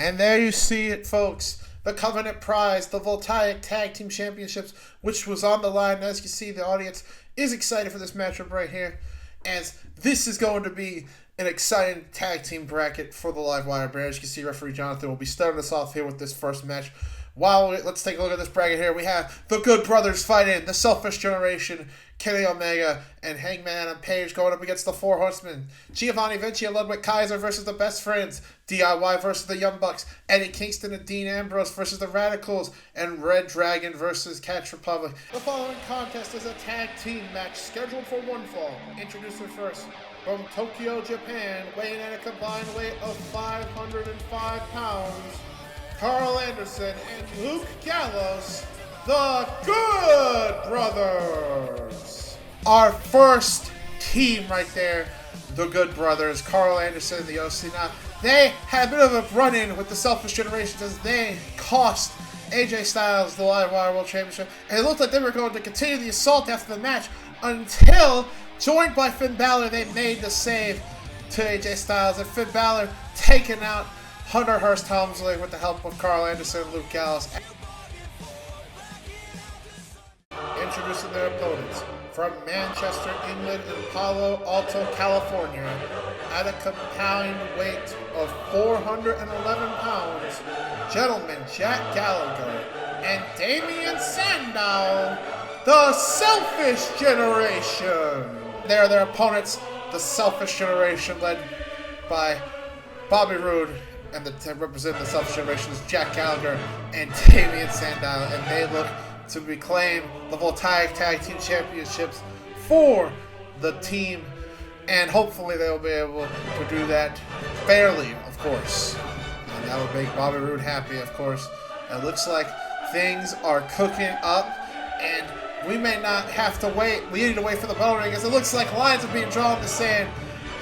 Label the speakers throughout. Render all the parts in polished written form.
Speaker 1: And there you see it, folks. The Covenant Prize, the Voltaic Tag Team Championships, which was on the line. As you see, the audience is excited for this matchup right here, as this is going to be an exciting tag team bracket for the Live Wire Bear. As you can see, referee Jonathan will be starting us off here with this first match. Let's take a look at this bracket here. We have the Good Brothers fighting the Selfish Generation, Kenny Omega and Hangman Adam Page going up against the Four Horsemen. Giovanni Vinci and Ludwig Kaiser versus the Best Friends. DIY versus the Young Bucks. Eddie Kingston and Dean Ambrose versus the Radicals. And Red Dragon versus Catch Republic. The following contest is a tag team match scheduled for one fall. Introducing first, from Tokyo, Japan, weighing in a combined weight of 505 pounds, Carl Anderson and Luke Gallows, the Good Brothers. Our first team right there, the Good Brothers, Carl Anderson and the OC. Now, they had a bit of a run-in with the Selfish Generation as they cost AJ Styles the Live Wire World Championship, and it looked like they were going to continue the assault after the match until, joined by Finn Balor, they made the save to AJ Styles, and Finn Balor taking out Hunter Hearst Helmsley with the help of Carl Anderson and Luke Gallows. Introducing their opponents from Manchester, England, and Palo Alto, California, at a combined weight of 411 pounds, gentlemen Jack Gallagher and Damian Sandow, the Selfish Generation. They are their opponents, the Selfish Generation, led by Bobby Roode, and representing the Selfish Generation is Jack Gallagher and Damian Sandow, and they look to reclaim the Voltaic Tag Team Championships for the team, and hopefully they'll be able to do that fairly, of course. And that would make Bobby Roode happy, of course. It looks like things are cooking up, and we may not have to wait. We need to wait for the bell ring, as it looks like lines are being drawn in the sand.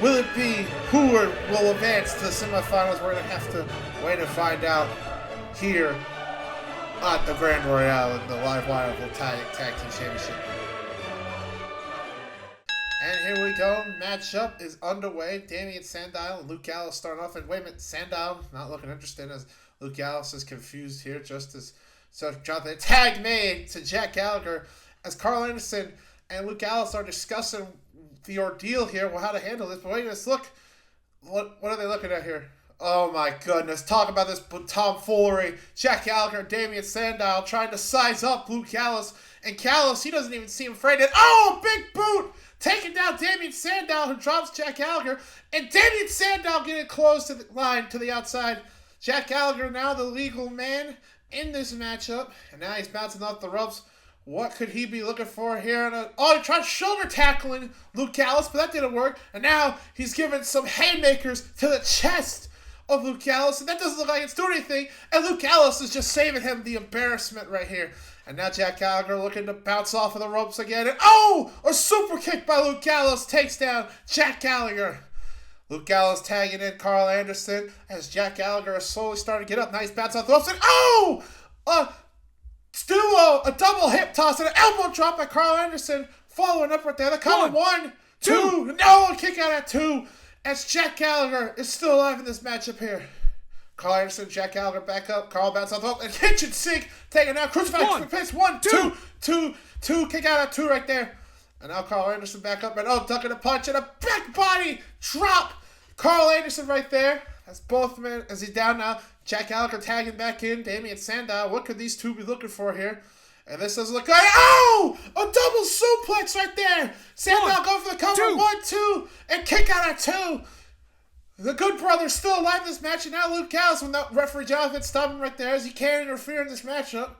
Speaker 1: Will it be who will advance to the semifinals? We're going to have to wait and find out here at the Grand Royale in the Live Wire Voltaic Tag Team Championship. And here we go. Matchup is underway. Damian Sandow and Luke Gallows starting off. And wait a minute, Sandow not looking interested as Luke Gallows is confused here. Just as Jonathan tag made to Jack Gallagher as Carl Anderson and Luke Gallows are discussing the ordeal here, well, how to handle this. But wait, let's look. What are they looking at here? Oh my goodness. Talk about this tomfoolery. Jack Gallagher and Damian Sandow trying to size up Luke Gallows. And Gallows, he doesn't even seem afraid. Oh, big boot! Taking down Damian Sandow, who drops Jack Gallagher. And Damian Sandow getting close to the line, to the outside. Jack Gallagher now the legal man in this matchup. And now he's bouncing off the ropes. What could he be looking for here? He tried shoulder tackling Luke Gallows, but that didn't work. And now he's giving some haymakers to the chest of Luke Gallows, and that doesn't look like it's doing anything. And Luke Gallows is just saving him the embarrassment right here. And now Jack Gallagher looking to bounce off of the ropes again. And a super kick by Luke Gallows takes down Jack Gallagher. Luke Gallows tagging in Carl Anderson as Jack Gallagher is slowly starting to get up. Now he's bouncing off the ropes. And still a double hip toss and an elbow drop by Carl Anderson. Following up right there. The cover. 1, 2. No, a kick out at 2. As Jack Gallagher is still alive in this matchup here. Carl Anderson, Jack Gallagher back up. Carl bounces off the ropes. And kitchen sink. Taking out crucifix. Pace. 1, 2. Kick out at 2 right there. And now Carl Anderson back up. And ducking a punch and a back body drop. Carl Anderson right there. That's both men as he's down now. Jack Gallagher tagging back in. Damian Sandow. What could these two be looking for here? And this doesn't look like... a double suplex right there. Sandow going for the cover. 1, 2. And kick out at 2. The Good Brothers still alive in this match. And now Luke Gallows, when that referee Jonathan stopped him right there, as he can't interfere in this matchup.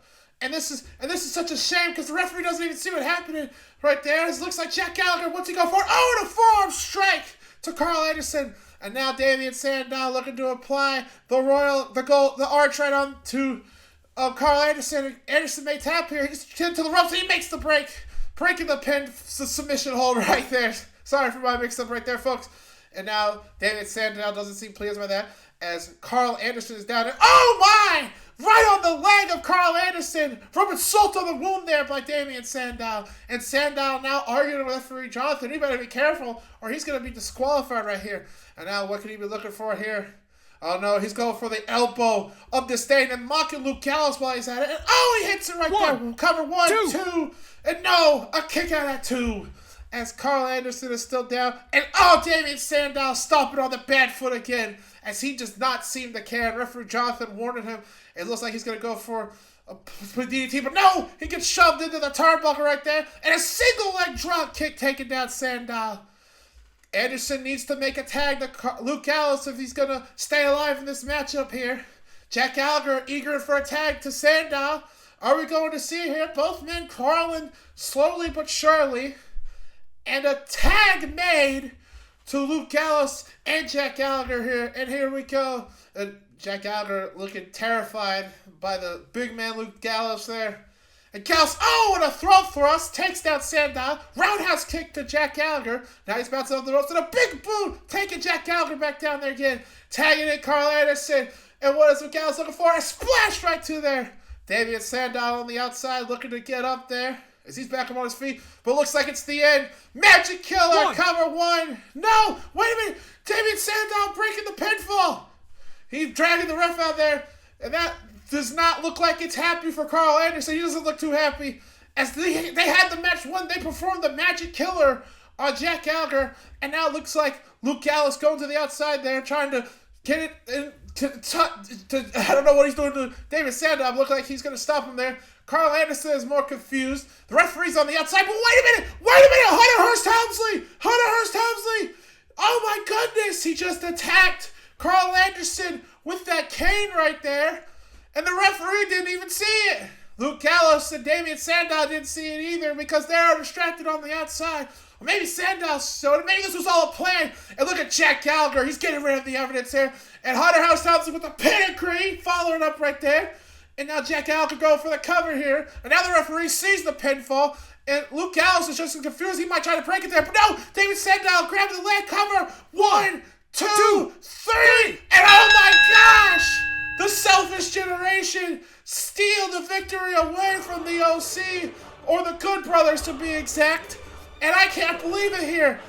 Speaker 1: And this is such a shame because the referee doesn't even see what happened right there. It looks like Jack Gallagher, what's he go for? And a forearm strike to Carl Anderson. And now Damian Sandow looking to apply the arch right on to Carl Anderson. Anderson may tap here. He's pinned to the ropes. He makes the break. Breaking the pin submission hold right there. Sorry for my mix-up right there, folks. And now Damian Sandow doesn't seem pleased by that as Carl Anderson is down. And right on the leg of Carl Anderson from insult on the wound there by Damian Sandow. And Sandow now arguing with referee Jonathan. He better be careful or he's going to be disqualified right here. And now what could he be looking for here? Oh no, he's going for the elbow of disdain and mocking Luke Gallows while he's at it. And oh, he hits it right there. Cover 1, 2, and no, a kick out at 2. As Carl Anderson is still down. And oh, Damien Sandow stomping on the bad foot again. As he does not seem to care. Referee Jonathan warning him. It looks like he's going to go for a DDT, but no! He gets shoved into the turnbuckle right there. And a single leg drop kick taking down Sandow. Anderson needs to make a tag to Luke Gallows if he's going to stay alive in this matchup here. Jack Gallagher eager for a tag to Sandow. Are we going to see here both men crawling slowly but surely? And a tag made to Luke Gallows and Jack Gallagher here. And here we go. Jack Gallagher looking terrified by the big man Luke Gallows there. And Gallows, oh, and a throat thrust, takes down Sandow. Roundhouse kick to Jack Gallagher. Now he's bouncing off the ropes, and a big boot, taking Jack Gallagher back down there again. Tagging in Carl Anderson. And what is Gallows looking for? A splash right to there. Damien Sandow on the outside looking to get up there. As he's back on his feet, but looks like it's the end. Magic Killer, cover 1. No, wait a minute. Damien Sandow breaking the pinfall. He's dragging the ref out there, and that does not look like it's happy for Carl Anderson. He doesn't look too happy. As they had the match won, they performed the Magic Killer on Jack Gallagher, and now it looks like Luke Gallows going to the outside there, trying to get it in, I don't know what he's doing to David Sandow. Look like he's going to stop him there. Carl Anderson is more confused. The referee's on the outside, but wait a minute! Hunter Hearst Helmsley! Oh my goodness! He just attacked Carl Anderson with that cane right there, and the referee didn't even see it. Luke Gallows and Damien Sandow didn't see it either because they are distracted on the outside. Or maybe Sandow showed it. Maybe this was all a plan. And look at Jack Gallagher. He's getting rid of the evidence here. And Hunter Hearst Helmsley with the pedigree following up right there. And now Jack Gallagher going for the cover here. And now the referee sees the pinfall. And Luke Gallows is just confused. He might try to break it there. But no! David Sandow grabbed the leg cover. 1, 2, 3. And oh my gosh! The Selfish Generation steal the victory away from the OC. Or the Good Brothers to be exact. And I can't believe it here.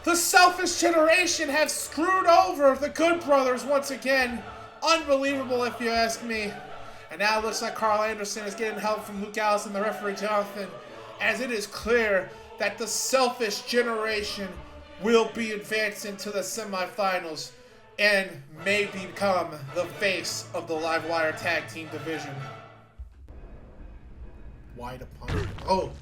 Speaker 1: The Selfish Generation have screwed over the Good Brothers once again. Unbelievable if you ask me. And now it looks like Carl Anderson is getting help from Luke Gallows and the referee Jonathan, as it is clear that the Selfish Generation will be advancing to the semifinals and may become the face of the Livewire Tag Team Division. Wide opponent. Oh,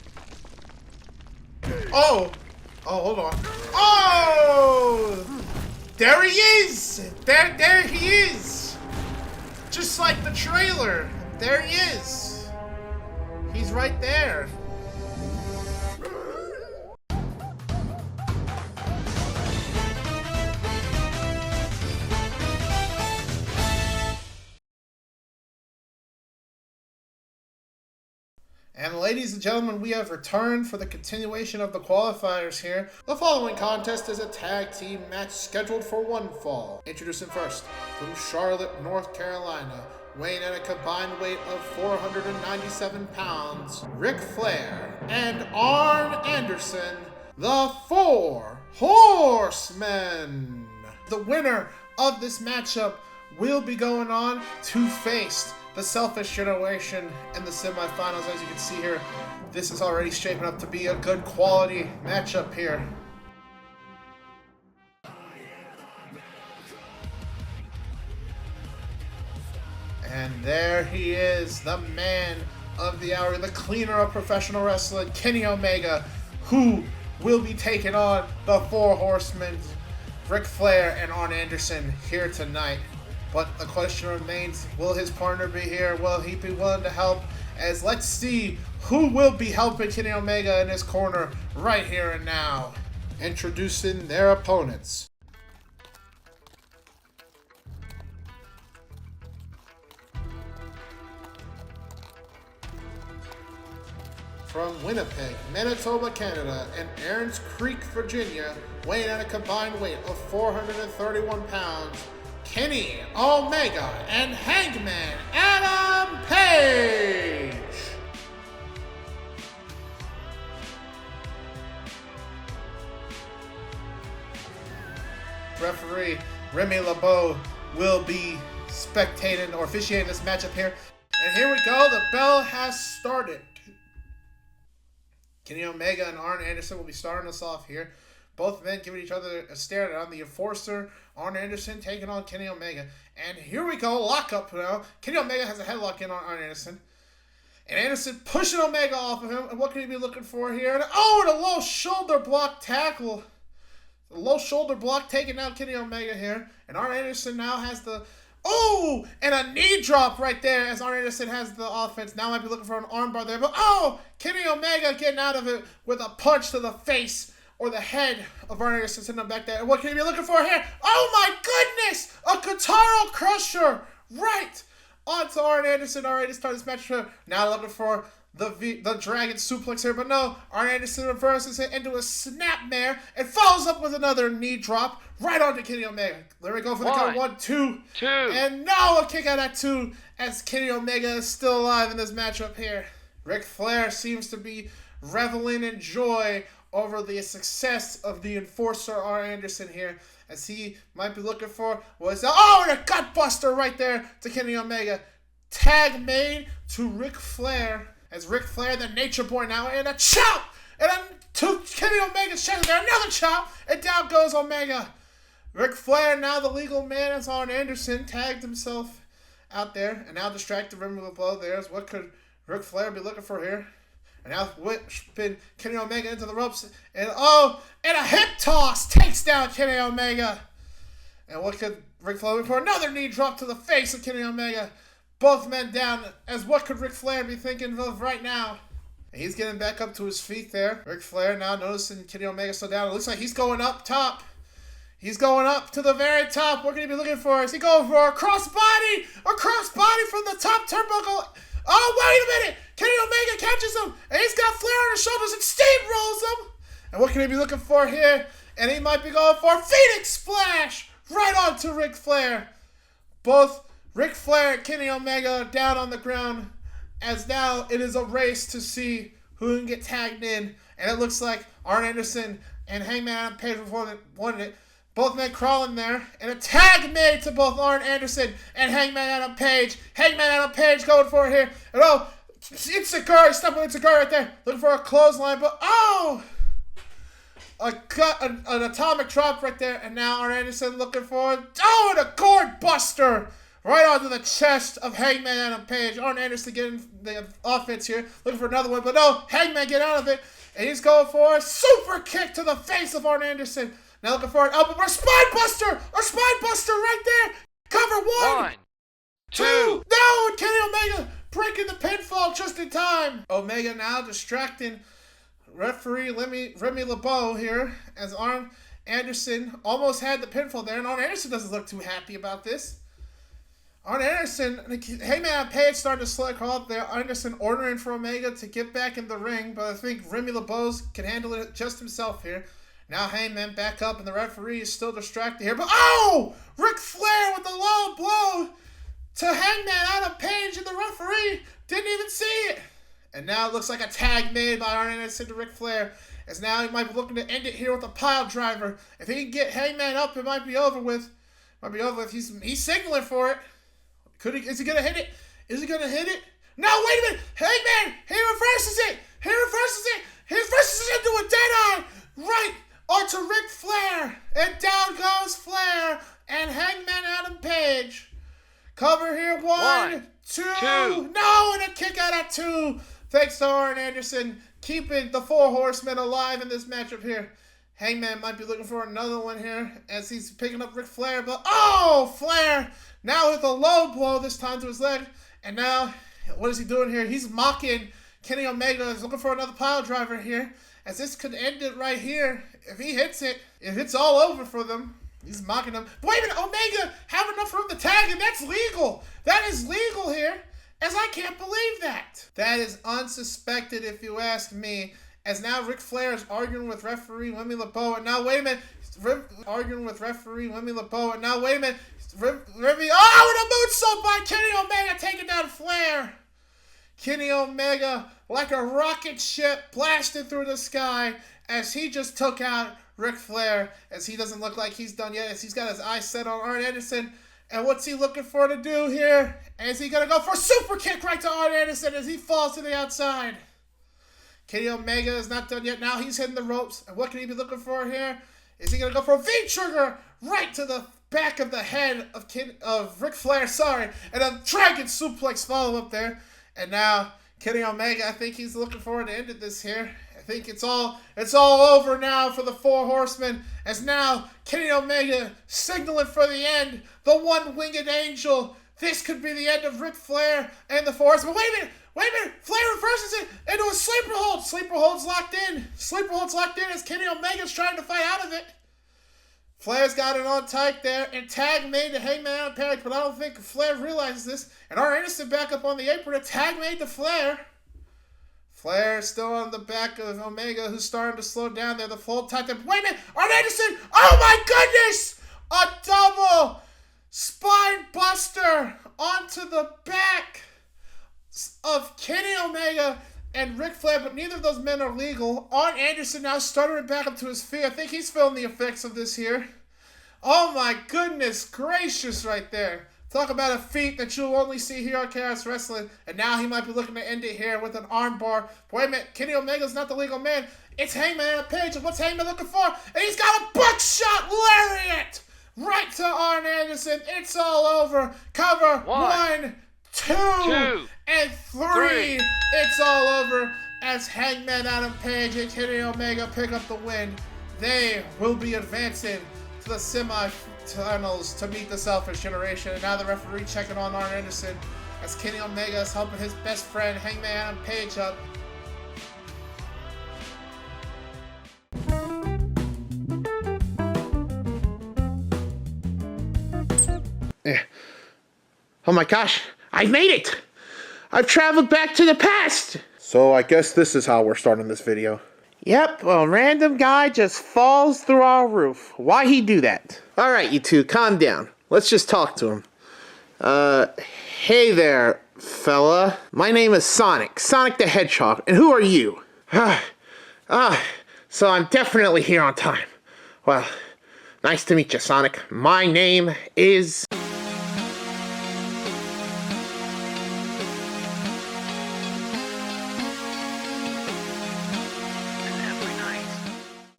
Speaker 1: hold on. Oh! There he is! There he is! Just like the trailer. There he is. He's right there. And ladies and gentlemen, we have returned for the continuation of the qualifiers here. The following contest is a tag team match scheduled for one fall. Introducing first, from Charlotte, North Carolina, weighing at a combined weight of 497 pounds, Ric Flair and Arn Anderson, the Four Horsemen. The winner of this matchup will be going on to face the Selfish Generation in the semifinals. As you can see here, this is already shaping up to be a good quality matchup here. And there he is, the man of the hour, the cleaner of professional wrestling, Kenny Omega, who will be taking on the Four Horsemen, Ric Flair and Arn Anderson, here tonight. But the question remains, will his partner be here? Will he be willing to help? As let's see who will be helping Kenny Omega in his corner right here and now. Introducing their opponents. From Winnipeg, Manitoba, Canada, and Aaron's Creek, Virginia, weighing at a combined weight of 431 pounds, Kenny Omega and Hangman Adam Page. Referee Remy LeBeau will be spectating or officiating this matchup here. And here we go. The bell has started. Kenny Omega and Arn Anderson will be starting us off here. Both men giving each other a stare down. The Enforcer, Arn Anderson, taking on Kenny Omega. And here we go. Lockup now. Kenny Omega has a headlock in on Arn Anderson. And Anderson pushing Omega off of him. And what can he be looking for here? And, and a low shoulder block tackle. A low shoulder block taking out Kenny Omega here. And Arn Anderson now has the... and a knee drop right there as Arn Anderson has the offense. Now might be looking for an armbar there. But, Kenny Omega getting out of it with a punch to the face or the head of Arn Anderson sitting him back there. And what can he be looking for here? Oh, my goodness! A Kataro Crusher right onto Arn Anderson. Already to start this match. Now looking for the Dragon Suplex here. But no, Arn Anderson reverses it into a snapmare and follows up with another knee drop right onto Kenny Omega. There we go for the count. 1, 2. And now a kick out at 2 as Kenny Omega is still alive in this matchup here. Ric Flair seems to be reveling in joy over the success of the Enforcer Arn Anderson here, as he might be looking for was and a gutbuster right there to Kenny Omega. Tag made to Ric Flair, as Ric Flair, the Nature Boy now, and a chop! And then to Kenny Omega's chest there, another chop, and down goes Omega. Ric Flair, now the legal man, as Arn Anderson tagged himself out there, and now distracted him with a blow there. What could Ric Flair be looking for here? And now whipping Kenny Omega into the ropes. And a hip toss takes down Kenny Omega. And what could Ric Flair look for? Another knee drop to the face of Kenny Omega. Both men down. As what could Ric Flair be thinking of right now? And he's getting back up to his feet there. Ric Flair now noticing Kenny Omega still down. It looks like he's going up top. He's going up to the very top. What can he be looking for? Is he going for a crossbody? A crossbody from the top turnbuckle. Oh, wait a minute! Kenny Omega catches him, and he's got Flair on his shoulders and steamrolls him. And what can he be looking for here? And he might be going for a Phoenix Splash right onto Ric Flair. Both Ric Flair and Kenny Omega down on the ground, as now it is a race to see who can get tagged in. And it looks like Arn Anderson and Hangman Adam Page won it. Both men crawling there, and a tag made to both Arn Anderson and Hangman Adam Page. Hangman Adam Page going for it here. And Insecure, stop with Insecure right there. Looking for a clothesline, but an atomic drop right there. And now Arn Anderson looking for and a gourd buster right onto the chest of Hangman Adam Page. Arn Anderson getting the offense here, looking for another one, but no, Hangman get out of it. And he's going for a super kick to the face of Arn Anderson. Now looking for an elbow, a spine buster right there. Cover 1, 2. No, and Kenny Omega breaking the pinfall just in time. Omega now distracting referee Remy LeBeau here, as Arn Anderson almost had the pinfall there, and Arn Anderson doesn't look too happy about this. Arn Anderson, Hangman Page starting to slide crawl up there. Anderson ordering for Omega to get back in the ring, but I think Remy LeBeau can handle it just himself here. Now Hangman back up, and the referee is still distracted here. But Ric Flair with the low blow to Hangman Adam Page, and the referee didn't even see it. And now it looks like a tag made by Arn Anderson to Ric Flair, as now he might be looking to end it here with a pile driver. If he can get Hangman up, it might be over with. He's signaling for it. Is he gonna hit it? No, wait a minute! Hangman! He reverses it into a dead-eye! Right onto Ric Flair! And down goes Flair and Hangman Adam Page. Cover here, 1, 2. No, and a kick out at 2. Thanks to Arn Anderson keeping the 4 horsemen alive in this matchup here. Hangman might be looking for another one here as he's picking up Ric Flair, but Flair now with a low blow this time to his leg. And now, what is he doing here? He's mocking Kenny Omega. He's looking for another pile driver here, as this could end it right here. If he hits it, if it's all over for them. He's mocking him. But wait a minute, Omega have enough room to tag, and that's legal. That is legal here, as I can't believe that. That is unsuspected if you ask me, as now Ric Flair is arguing with referee Remy LeBeau, and now wait a minute, Remy, and a moonsault by Kenny Omega taking down Flair. Kenny Omega, like a rocket ship, blasted through the sky as he just took out Ric Flair, as he doesn't look like he's done yet, as he's got his eyes set on Arn Anderson, And what's he looking for to do here? Is he going to go for a super kick right to Arn Anderson as he falls to the outside? Kenny Omega is not done yet. Now he's hitting the ropes. And what can he be looking for here? Is he going to go for a V-trigger right to the back of the head of Ric Flair? Sorry. And a dragon suplex follow-up there. And now Kenny Omega, I think he's looking forward to ending this here. I think it's all over now for the Four Horsemen. As now Kenny Omega signaling for the end. The one-winged angel. This could be the end of Ric Flair and the Four Horsemen. Wait a minute. Flair reverses it into a sleeper hold. Sleeper hold's locked in. Sleeper hold's locked in as Kenny Omega's trying to fight out of it. Flair's got it on tight there, and tag made to Hangman Adam Page, but I don't think Flair realizes this. And Arn Anderson back up on the apron, a tag made to Flair. Flair still on the back of Omega, who's starting to slow down there. The full tight there. Wait a minute! Arn Anderson! Oh my goodness! A double spine buster onto the back of Kenny Omega and Ric Flair, but neither of those men are legal. Arn Anderson now stuttering back up to his feet. I think he's feeling the effects of this here. Oh my goodness gracious right there. Talk about a feat that you'll only see here on Chaos Wrestling. And now he might be looking to end it here with an arm bar. But wait a minute, Kenny Omega's not the legal man. It's Hangman Adam Page. And what's Hangman looking for? And he's got a buckshot lariat right to Arn Anderson. It's all over. Cover. One, two, and three. It's all over as Hangman Adam Page and Kenny Omega pick up the win. They will be advancing to the semifinals to meet the Selfish Generation. And now the referee checking on Arn Anderson as Kenny Omega is helping his best friend Hangman Adam Page up. Oh my gosh, I made it! I've traveled back to the past!
Speaker 2: So I guess this is how we're starting this video.
Speaker 1: Yep, a random guy just falls through our roof. Why he do that? Alright, you two, calm down. Let's just talk to him. Hey there, fella. My name is Sonic the Hedgehog, and who are you? So I'm definitely here on time. Well, nice to meet you, Sonic. My name is...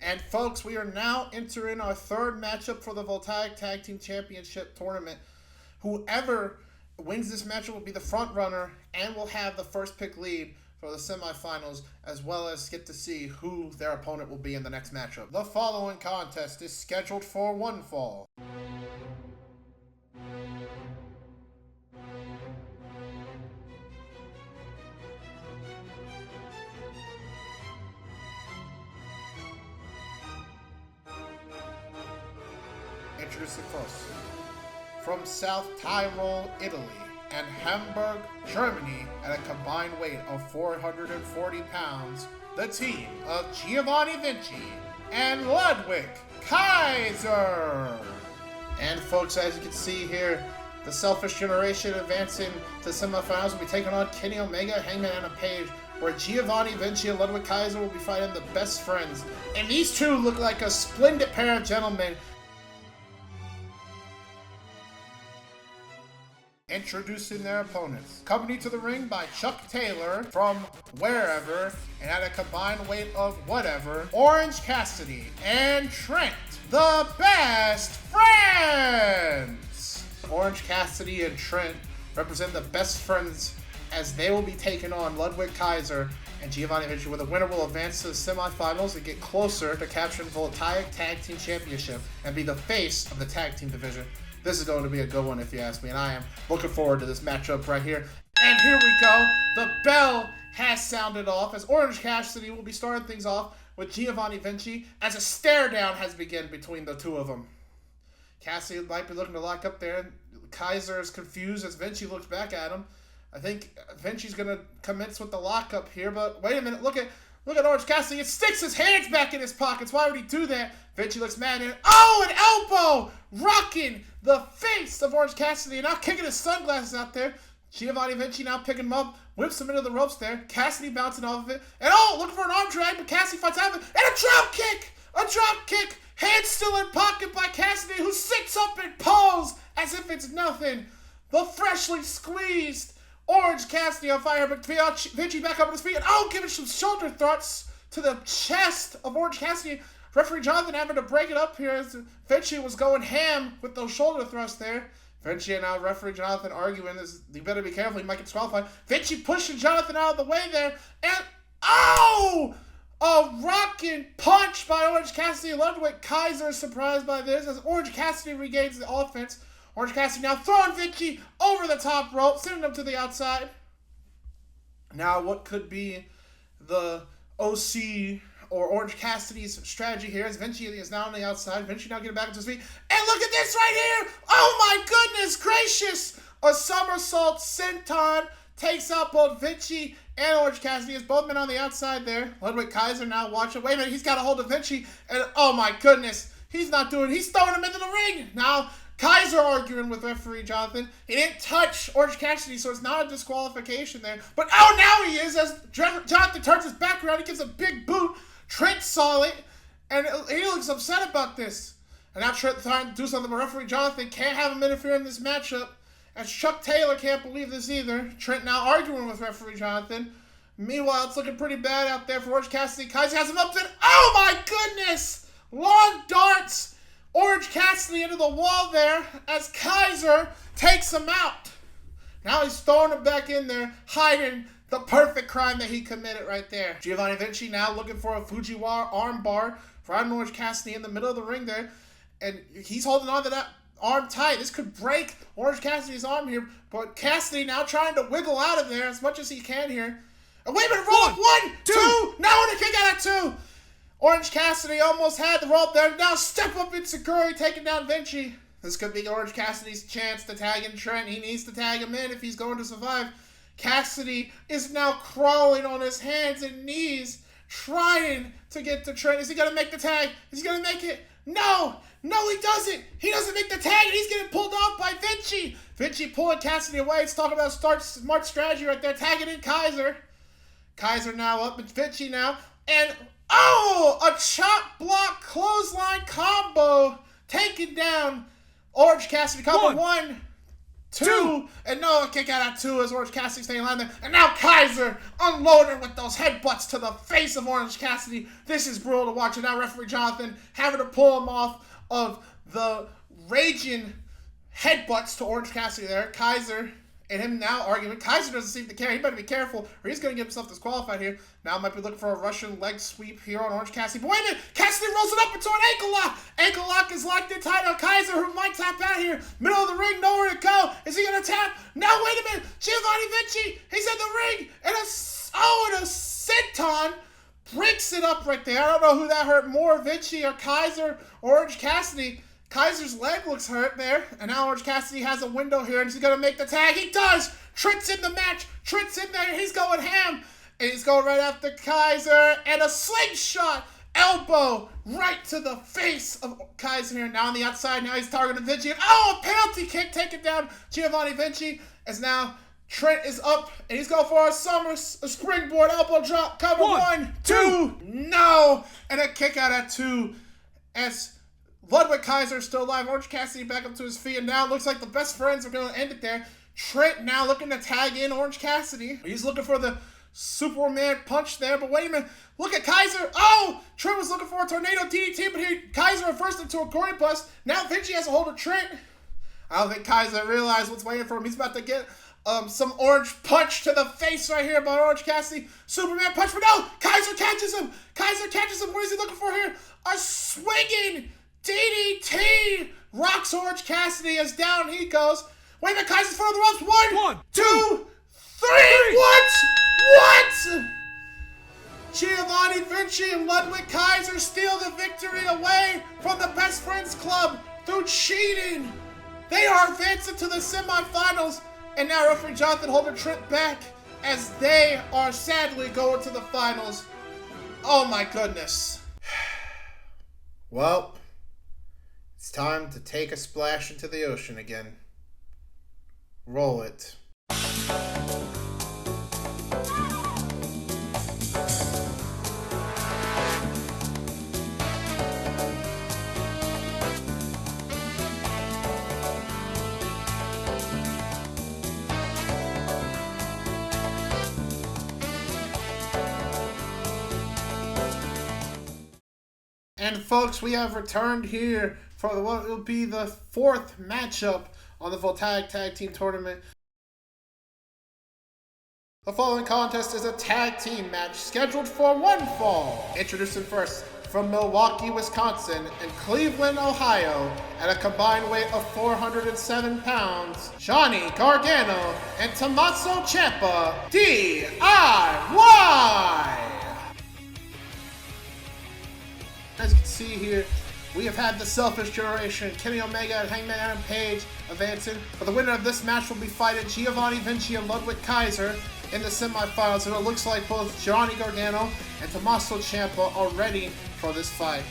Speaker 1: And folks, we are now entering our third matchup for the Voltaic Tag Team Championship Tournament. Whoever wins this matchup will be the front runner and will have the first pick lead for the semifinals, as well as get to see who their opponent will be in the next matchup. The following contest is scheduled for one fall. Introducing first, from South Tyrol, Italy, and Hamburg, Germany, at a combined weight of 440 pounds, the team of Giovanni Vinci and Ludwig Kaiser. And folks, as you can see here, the Selfish Generation advancing to semifinals will be taking on Kenny Omega, Hangman Adam Page, where Giovanni Vinci and Ludwig Kaiser will be fighting the best friends. And these two look like a splendid pair of gentlemen. Introducing their opponents. Accompanied to the ring by Chuck Taylor from wherever, and at a combined weight of whatever, Orange Cassidy and Trent, the best friends! Orange Cassidy and Trent represent the best friends as they will be taking on Ludwig Kaiser and Giovanni Vinci, where the winner will advance to the semifinals and get closer to capturing Voltaic Tag Team Championship and be the face of the tag team division. This is going to be a good one if you ask me, and I am looking forward to this matchup right here. And here we go. The bell has sounded off as Orange Cassidy will be starting things off with Giovanni Vinci as a stare down has begun between the two of them. Cassidy might be looking to lock up there. Kaiser is confused as Vinci looks back at him. I think Vinci's going to commence with the lockup here, but wait a minute. Look at Orange Cassidy. It sticks his hands back in his pockets. Why would he do that? Vinci looks mad at him. Oh, an elbow! Rocking the face of Orange Cassidy. Now kicking his sunglasses out there. Giovanni Vinci now picking him up. Whips him into the ropes there. Cassidy bouncing off of it. And looking for an arm drag, but Cassidy fights out of it. And a drop kick! A drop kick! Hand still in pocket by Cassidy, who sits up and pose as if it's nothing. The freshly squeezed Orange Cassidy on fire, but Vinci back up on his feet, and giving some shoulder thrusts to the chest of Orange Cassidy. Referee Jonathan having to break it up here as Vinci was going ham with those shoulder thrusts there. Vinci and now referee Jonathan arguing this. You better be careful, he might get disqualified. Vinci pushing Jonathan out of the way there, and a rocking punch by Orange Cassidy. Ludwig Kaiser is surprised by this as Orange Cassidy regains the offense. Orange Cassidy now throwing Vinci over the top rope, sending him to the outside. Now, what could be the OC or Orange Cassidy's strategy here as Vinci is now on the outside. Vinci now getting back into his feet. And look at this right here! Oh my goodness gracious! A somersault senton takes out both Vinci and Orange Cassidy as both men on the outside there. Ludwig Kaiser now watching. Wait a minute, he's got a hold of Vinci. And oh my goodness, he's throwing him into the ring. Now, Kaiser arguing with referee Jonathan. He didn't touch Orange Cassidy, so it's not a disqualification there. But now he is as Jonathan turns his back around. He gives a big boot. Trent saw it, and he looks upset about this. And now Trent trying to do something, but referee Jonathan can't have him interfere in this matchup. As Chuck Taylor can't believe this either. Trent now arguing with referee Jonathan. Meanwhile, it's looking pretty bad out there for Orange Cassidy. Kaiser has him up to... Oh my goodness! Long darts! Orange Cassidy into the wall there as Kaiser takes him out. Now he's throwing him back in there, hiding the perfect crime that he committed right there. Giovanni Vinci now looking for a Fujiwara armbar, riding Orange Cassidy in the middle of the ring there. And he's holding on to that arm tight. This could break Orange Cassidy's arm here, but Cassidy now trying to wiggle out of there as much as he can here. And wait a minute, roll up, 1, 2, now on a kick out at 2. Orange Cassidy almost had the rope there. Now step up in Sakura, taking down Vinci. This could be Orange Cassidy's chance to tag in Trent. He needs to tag him in if he's going to survive. Cassidy is now crawling on his hands and knees, trying to get to Trent. Is he going to make the tag? Is he going to make it? No, he doesn't. He doesn't make the tag, and he's getting pulled off by Vinci. Vinci pulling Cassidy away. It's talking about smart strategy right there, tagging in Kaiser. Kaiser now up with Vinci now, and a chop block clothesline combo, taking down Orange Cassidy. Cover 1, 2, and no, a kick out at 2 as Orange Cassidy staying alive there. And now Kaiser unloading with those headbutts to the face of Orange Cassidy. This is brutal to watch. And now referee Jonathan having to pull him off of the raging headbutts to Orange Cassidy there. Kaiser and him now arguing. Kaiser doesn't seem to care. He better be careful or he's going to get himself disqualified here. Now might be looking for a Russian leg sweep here on Orange Cassidy. But wait a minute! Cassidy rolls it up into an ankle lock! Ankle lock is locked in tight on Kaiser, who might tap out here. Middle of the ring, nowhere to go. Is he going to tap? Now wait a minute! Giovanni Vinci! He's in the ring! And a senton breaks it up right there. I don't know who that hurt more, Vinci or Kaiser or Orange Cassidy. Kaiser's leg looks hurt there, and now Orange Cassidy has a window here, and he's going to make the tag. He does! Trent's in the match. Trent's in there. He's going ham. And he's going right after Kaiser, and a slingshot elbow right to the face of Kaiser here. Now on the outside, now he's targeting Vinci. And a penalty kick taking down Giovanni Vinci, as now Trent is up, and he's going for a springboard elbow drop. Cover 1, 2, no! And a kick out at 2 as Ludwig Kaiser is still alive. Orange Cassidy back up to his feet, and now it looks like the best friends are going to end it there. Trent now looking to tag in Orange Cassidy. He's looking for the Superman punch there, but wait a minute. Look at Kaiser. Trent was looking for a tornado DDT, but here Kaiser reversed into a gory bust. Now Vinci has a hold of Trent. I don't think Kaiser realized what's waiting for him. He's about to get some orange punch to the face right here by Orange Cassidy. Superman punch, but no! Kaiser catches him! What is he looking for here? A swinging DDT rocks Orange Cassidy as down he goes. Wait a minute, Kaiser's front of the ropes. 1, 2, 3. What? Giovanni Vinci and Ludwig Kaiser steal the victory away from the Best Friends Club through cheating. They are advancing to the semifinals, and now referee Jonathan holding Trent back as they are sadly going to the finals. Oh my goodness. Well, it's time to take a splash into the ocean again. Roll it. And folks, we have returned here for what will be the fourth matchup on the Voltaic Tag Team Tournament. The following contest is a tag team match scheduled for one fall. Introducing first, from Milwaukee, Wisconsin and Cleveland, Ohio, at a combined weight of 407 pounds, Johnny Gargano and Tommaso Ciampa, DIY! As you can see here, we have had the Selfish Generation, Kenny Omega and Hangman Adam Page advancing, but the winner of this match will be fighting Giovanni Vinci and Ludwig Kaiser in the semifinals, and it looks like both Johnny Gargano and Tommaso Ciampa are ready for this fight.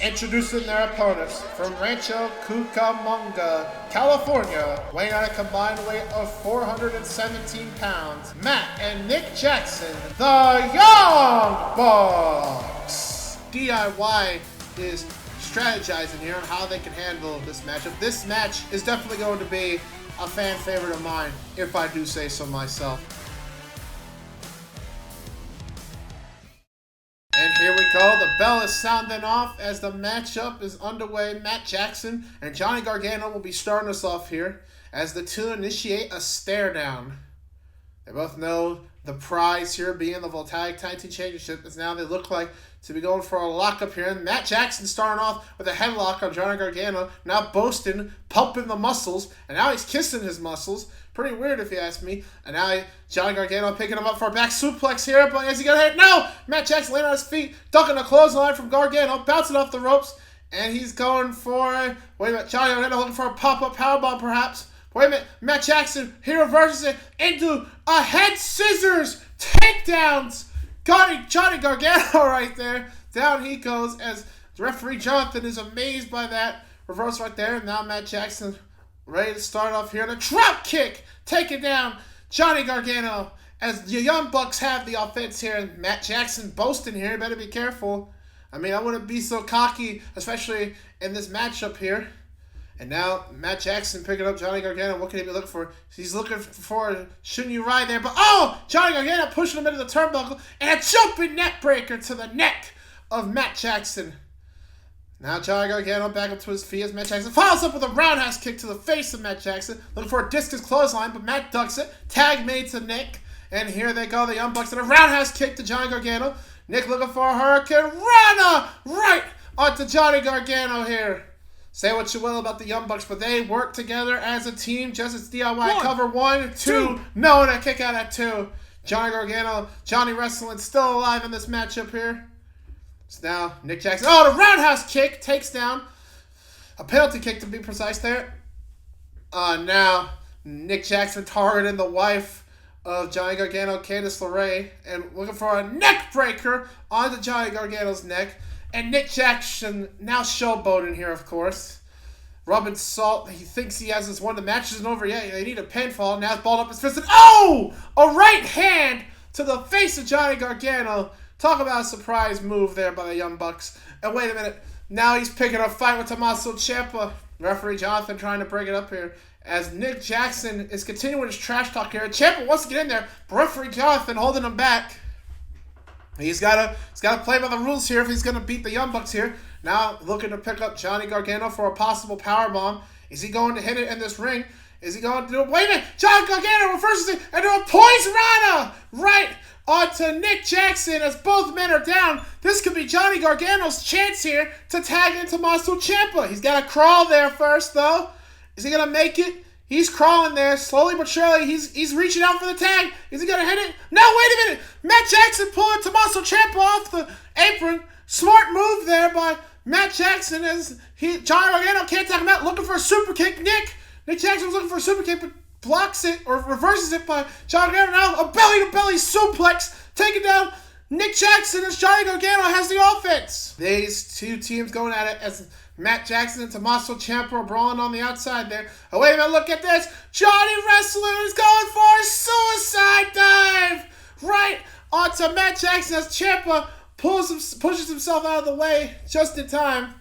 Speaker 1: Introducing their opponents, from Rancho Cucamonga, California, weighing at a combined weight of 417 pounds, Matt and Nick Jackson, the Young Bucks! DIY is strategizing here on how they can handle this matchup. This match is definitely going to be a fan favorite of mine, if I do say so myself. And here we go, the bell is sounding off as the matchup is underway. Matt Jackson and Johnny Gargano will be starting us off here as the two initiate a stare down. They both know the prize here being the Voltaic Tag Team Championship, as now they look like to be going for a lockup here. And Matt Jackson starting off with a headlock on Johnny Gargano, now boasting, pumping the muscles, and now he's kissing his muscles. Pretty weird if you ask me. And now Johnny Gargano picking him up for a back suplex here, but is he gonna hit? No! Matt Jackson laying on his feet, ducking a clothesline from Gargano, bouncing off the ropes, and he's going for wait a minute, Johnny Gargano looking for a pop-up powerbomb perhaps. Wait a minute, Matt Jackson, he reverses it into a head scissors takedowns. Got Johnny Gargano right there. Down he goes as referee Jonathan is amazed by that reverse right there. And now Matt Jackson ready to start off here. And a drop kick, taking down Johnny Gargano as the Young Bucks have the offense here. And Matt Jackson boasting here. Better be careful. I mean, I wouldn't be so cocky, especially in this matchup here. And now Matt Jackson picking up Johnny Gargano. What can he be looking for? He's looking for shouldn't you ride there? But oh, Johnny Gargano pushing him into the turnbuckle and a jumping neck breaker to the neck of Matt Jackson. Now Johnny Gargano back up to his feet as Matt Jackson follows up with a roundhouse kick to the face of Matt Jackson. Looking for a discus clothesline, but Matt ducks it. Tag made to Nick. And here they go, the Young Bucks, and a roundhouse kick to Johnny Gargano. Nick looking for a Hurricane Rana right onto Johnny Gargano here. Say what you will about the Young Bucks, but they work together as a team, just as DIY. Cover 1, 2, no, and a kick out at 2. Johnny Gargano, Johnny Wrestling still alive in this matchup here. So now Nick Jackson, oh, the roundhouse kick takes down. A penalty kick to be precise there. Now Nick Jackson targeting the wife of Johnny Gargano, Candice LeRae, and looking for a neck breaker onto Johnny Gargano's neck. And Nick Jackson now showboating here, of course. Rubbing salt. He thinks he has this one. The match isn't over yet. They need a pinfall. Now it's balled up his fist. And oh! A right hand to the face of Johnny Gargano. Talk about a surprise move there by the Young Bucks. And wait a minute. Now he's picking a fight with Tommaso Ciampa. Referee Jonathan trying to break it up here. As Nick Jackson is continuing his trash talk here. Ciampa wants to get in there. But referee Jonathan holding him back. He's got to play by the rules here if he's going to beat the Young Bucks here. Now looking to pick up Johnny Gargano for a possible powerbomb. Is he going to hit it in this ring? Is he going to do it? Wait a minute. Johnny Gargano reverses it and do a poison rana right onto Nick Jackson as both men are down. This could be Johnny Gargano's chance here to tag in Tommaso Ciampa. He's got to crawl there first, though. Is he going to make it? He's crawling there, slowly but surely. He's reaching out for the tag. Is he going to hit it? No, wait a minute. Matt Jackson pulling Tommaso Ciampa off the apron. Smart move there by Matt Jackson as Johnny Gargano can't tag him out. Looking for a super kick. Nick Jackson's looking for a super kick, but blocks it or reverses it by Johnny Gargano. Now a belly-to-belly suplex. Taking down Nick Jackson as Johnny Gargano has the offense. These two teams going at it as Matt Jackson and Tommaso Ciampa are brawling on the outside there. Oh, wait a minute, look at this. Johnny Wrestler is going for a suicide dive right onto Matt Jackson as Ciampa pushes himself out of the way just in time.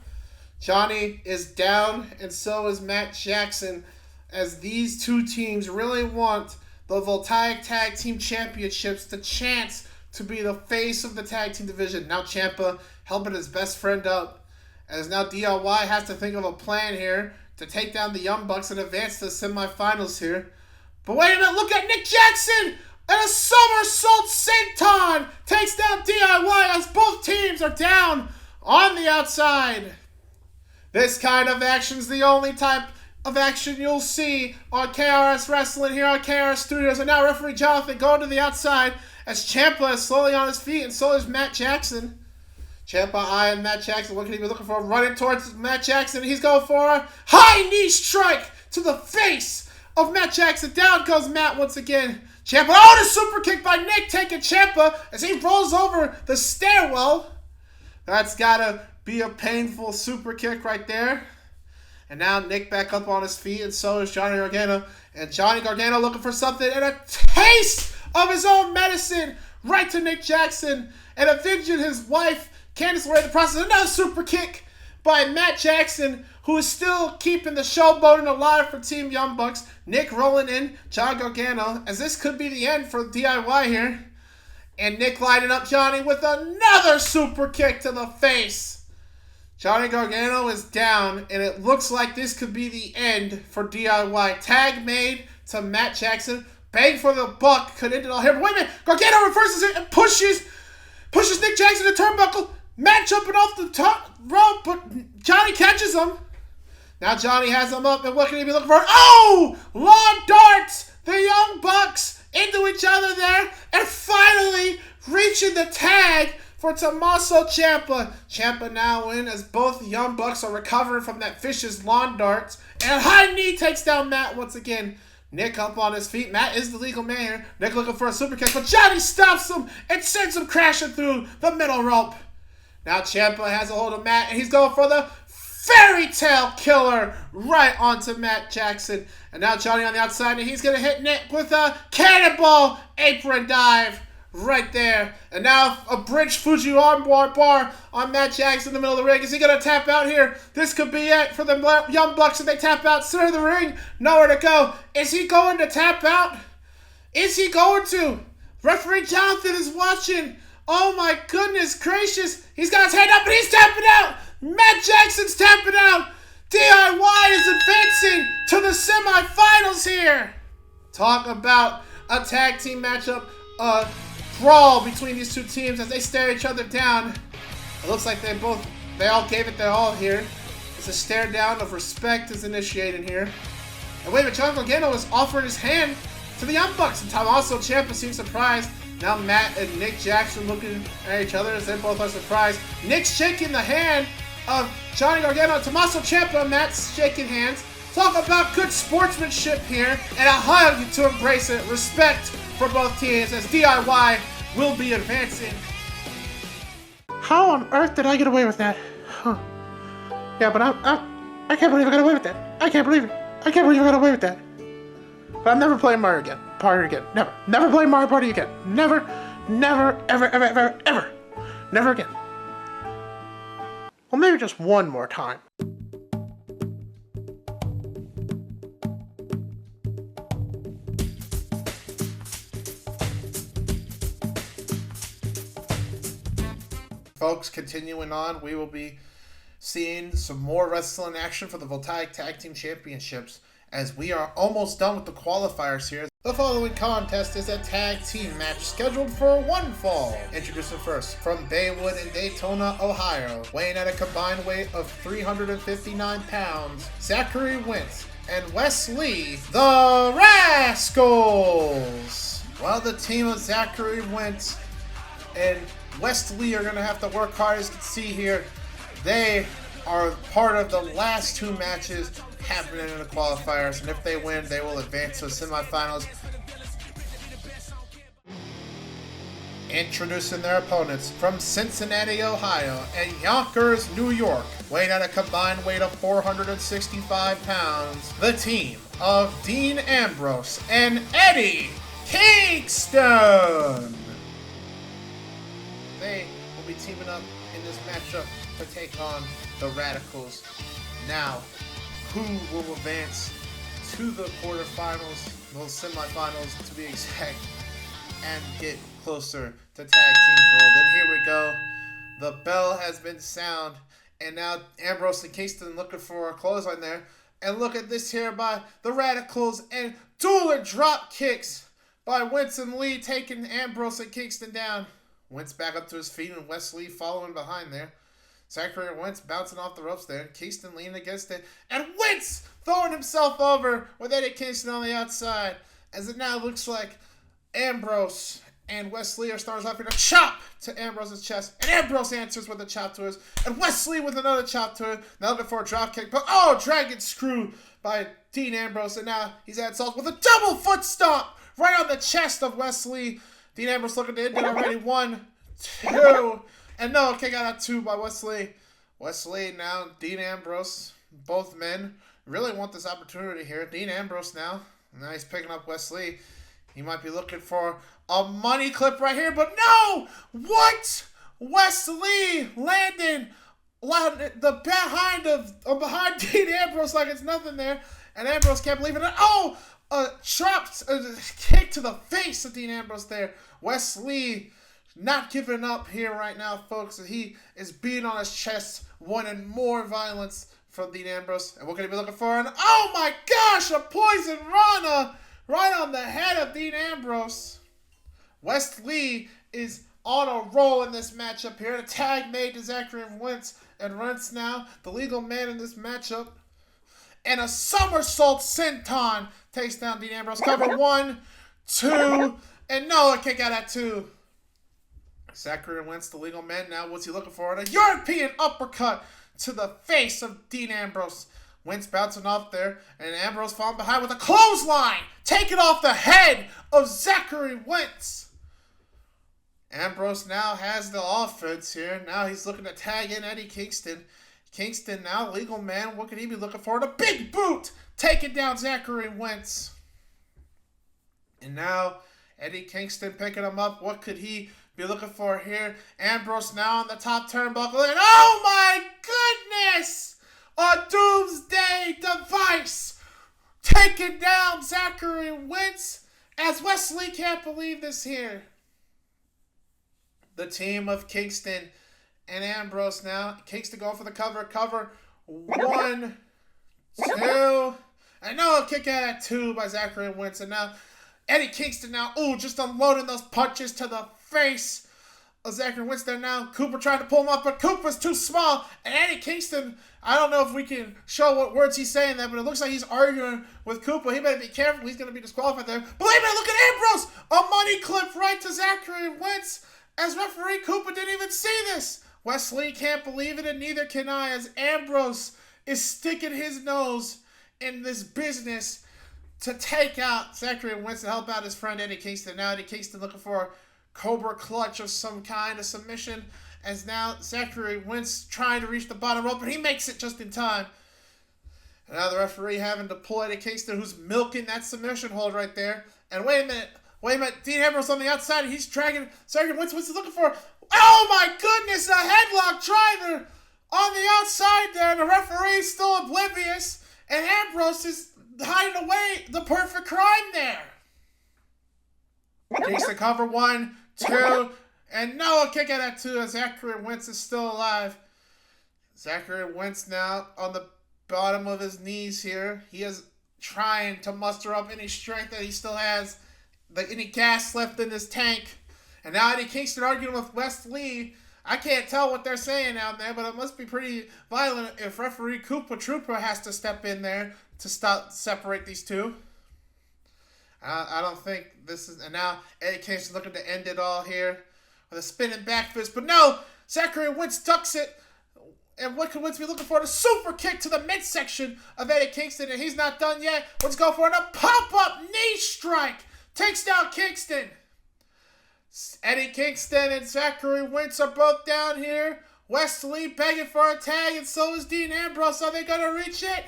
Speaker 1: Johnny is down, and so is Matt Jackson, as these two teams really want the Voltaic Tag Team Championships, the chance to be the face of the tag team division. Now Ciampa helping his best friend up, as now DIY has to think of a plan here to take down the Young Bucks and advance to the semifinals here. But wait a minute, look at Nick Jackson! And a somersault senton takes down DIY as both teams are down on the outside. This kind of action is the only type of action you'll see on KRS Wrestling here on KRS Studios. And now referee Jonathan going to the outside as Ciampa is slowly on his feet, and so is Matt Jackson. Ciampa eyeing Matt Jackson. What can he be looking for? Running towards Matt Jackson. He's going for a high knee strike to the face of Matt Jackson. Down goes Matt once again. Ciampa, oh, the super kick by Nick taking Ciampa as he rolls over the stairwell. That's gotta be a painful super kick right there. And now Nick back up on his feet, and so is Johnny Gargano. And Johnny Gargano looking for something, and a taste of his own medicine right to Nick Jackson, and avenging his wife, Candice LeRae, in the process. Another super kick by Matt Jackson, who is still keeping the showboating alive for Team Young Bucks. Nick rolling in John Gargano, as this could be the end for DIY here. And Nick lining up Johnny with another super kick to the face. Johnny Gargano is down, and it looks like this could be the end for DIY. Tag made to Matt Jackson. Bang for the buck. Could end it all here. But wait a minute. Gargano reverses it and pushes Nick Jackson to the turnbuckle. Matt jumping off the top rope, but Johnny catches him. Now Johnny has him up, and what can he be looking for? Oh! Lawn darts! The Young Bucks into each other there, and finally reaching the tag for Tommaso Ciampa. Ciampa now in as both Young Bucks are recovering from that vicious lawn darts. And a high knee takes down Matt once again. Nick up on his feet. Matt is the legal man here. Nick looking for a super kick, but Johnny stops him and sends him crashing through the middle rope. Now Ciampa has a hold of Matt, and he's going for the fairy tale killer right onto Matt Jackson. And now Johnny on the outside, and he's going to hit Nick with a cannonball apron dive right there. And now a bridge Fuji armbar bar on Matt Jackson in the middle of the ring. Is he going to tap out here? This could be it for the Young Bucks if they tap out. Center of the ring, nowhere to go. Is he going to tap out? Is he going to? Referee Jonathan is watching. Oh my goodness gracious. He's got his hand up and he's tapping out. Matt Jackson's tapping out. DIY is advancing to the semifinals here. Talk about a tag team matchup. Brawl between these two teams as they stare each other down. It looks like they all gave it their all here. It's a stare down of respect is initiated here. And wait a minute, John Gargano is offering his hand to the Young Bucks, and Tommaso Ciampa seems surprised. Now Matt and Nick Jackson looking at each other as they both are surprised. Nick's shaking the hand of Johnny Gargano. Tommaso Ciampa and Matt's shaking hands. Talk about good sportsmanship here, and a hug to embrace it. Respect for both teams as DIY will be advancing. How on earth did I get away with that? Huh. Yeah, but I can't believe I got away with that. I can't believe it. I can't believe I got away with that. But I'm never playing Mario Party again. Never. Never play Mario Party again. Never, ever. Never again. Well, maybe just one more time. Folks, continuing on, we will be seeing some more wrestling action for the Voltaic Tag Team Championships as we are almost done with the qualifiers here. The following contest is a tag team match scheduled for one fall. Introducing first, from Baywood in Daytona, Ohio, weighing at a combined weight of 359 pounds, Zachary Wentz and Wes Lee, the Rascals. While the team of Zachary Wentz and Wes Lee are going to have to work hard, as you can see here. They are part of the last two matches happening in the qualifiers, and if they win, they will advance to the semifinals. Introducing their opponents from Cincinnati, Ohio, and Yonkers, New York, weighing at a combined weight of 465 pounds, the team of Dean Ambrose and Eddie Kingston. They will be teaming up in this matchup to take on the Radicals. Now, who will advance to the quarterfinals, those semifinals to be exact, and get closer to tag team gold? And here we go. The bell has been sound, and now Ambrose and Kingston looking for a clothesline there. And look at this here by the Radicals, and dueler drop kicks by Wentz and Lee, taking Ambrose and Kingston down. Wentz back up to his feet, and Wesley following behind there. Zachary Wentz bouncing off the ropes there. Kingston leaning against it. And Wentz throwing himself over with Eddie Kingston on the outside. As it now looks like Ambrose and Wesley are starting off here to chop to Ambrose's chest. And Ambrose answers with a chop to his. And Wesley with another chop to it. Now looking for a drop kick. But dragon screw by Dean Ambrose. And now he's at salt with a double foot stomp right on the chest of Wesley. Dean Ambrose looking to end it already. 1, 2. And no, kick out at 2 by Wesley. Wesley now, Dean Ambrose, both men really want this opportunity here. Dean Ambrose now he's picking up Wesley. He might be looking for a money clip right here, but no! What? Wesley landing behind Dean Ambrose like it's nothing there. And Ambrose can't believe it. Chopped kick to the face of Dean Ambrose there. Wesley not giving up here right now, folks. He is beating on his chest, wanting more violence from Dean Ambrose. And we're going to be looking for an, oh my gosh, a poison Rana right on the head of Dean Ambrose. Wesley is on a roll in this matchup here. A tag made to Zachary Wentz. And Wentz now, the legal man in this matchup. And a somersault senton takes down Dean Ambrose. Cover 1, 2, and no, a kick out at 2. Zachary Wentz, the legal man now. What's he looking for? A European uppercut to the face of Dean Ambrose. Wentz bouncing off there, and Ambrose falling behind with a clothesline, taking off the head of Zachary Wentz. Ambrose now has the offense here. Now he's looking to tag in Eddie Kingston. Kingston now, legal man. What could he be looking for? A big boot, taking down Zachary Wentz. And now Eddie Kingston picking him up. What could he be looking for here? Ambrose now on the top turnbuckle. And oh my goodness! A doomsday device taking down Zachary Wentz, as Wesley can't believe this here. The team of Kingston and Ambrose now. Kingston going for the cover. Cover 1, 2. And no, kick out at 2 by Zachary Wentz. And now Eddie Kingston now, just unloading those punches to the face of Zachary Wentz there now. Cooper trying to pull him up, but Cooper's too small. And Eddie Kingston, I don't know if we can show what words he's saying there, but it looks like he's arguing with Cooper. He better be careful. He's going to be disqualified there. Believe it, look at Ambrose. A money clip right to Zachary Wentz, as referee Cooper didn't even see this. Wesley can't believe it, and neither can I, as Ambrose is sticking his nose in this business to take out Zachary Wentz to help out his friend Eddie Kingston. Now Eddie Kingston looking for a Cobra clutch of some kind of submission, as now Zachary Wentz trying to reach the bottom rope, but he makes it just in time. And now the referee having to pull Eddie Kingston, who's milking that submission hold right there. And wait a minute, Dean Ambrose on the outside, he's dragging Zachary Wentz. What's he looking for? Oh my goodness, a headlock driver on the outside there. The referee's still oblivious, and Ambrose is hiding away the perfect crime there. Takes the cover 1, 2, and no, a kick out at 2 as Zachary Wentz is still alive. Zachary Wentz now on the bottom of his knees here. He is trying to muster up any strength that he still has, any gas left in his tank. And now Eddie Kingston arguing with Wesley. I can't tell what they're saying out there, but it must be pretty violent if referee Koopa Trooper has to step in there to separate these two. I don't think this is... And now Eddie Kingston looking to end it all here with a spinning back fist. But no! Zachary Wentz ducks it. And what could Wentz be looking for? A super kick to the midsection of Eddie Kingston. And he's not done yet. Wentz go for it. A pop-up knee strike. Takes down Kingston. Eddie Kingston and Zachary Wentz are both down here. Wesley begging for a tag, and so is Dean Ambrose. Are they going to reach it?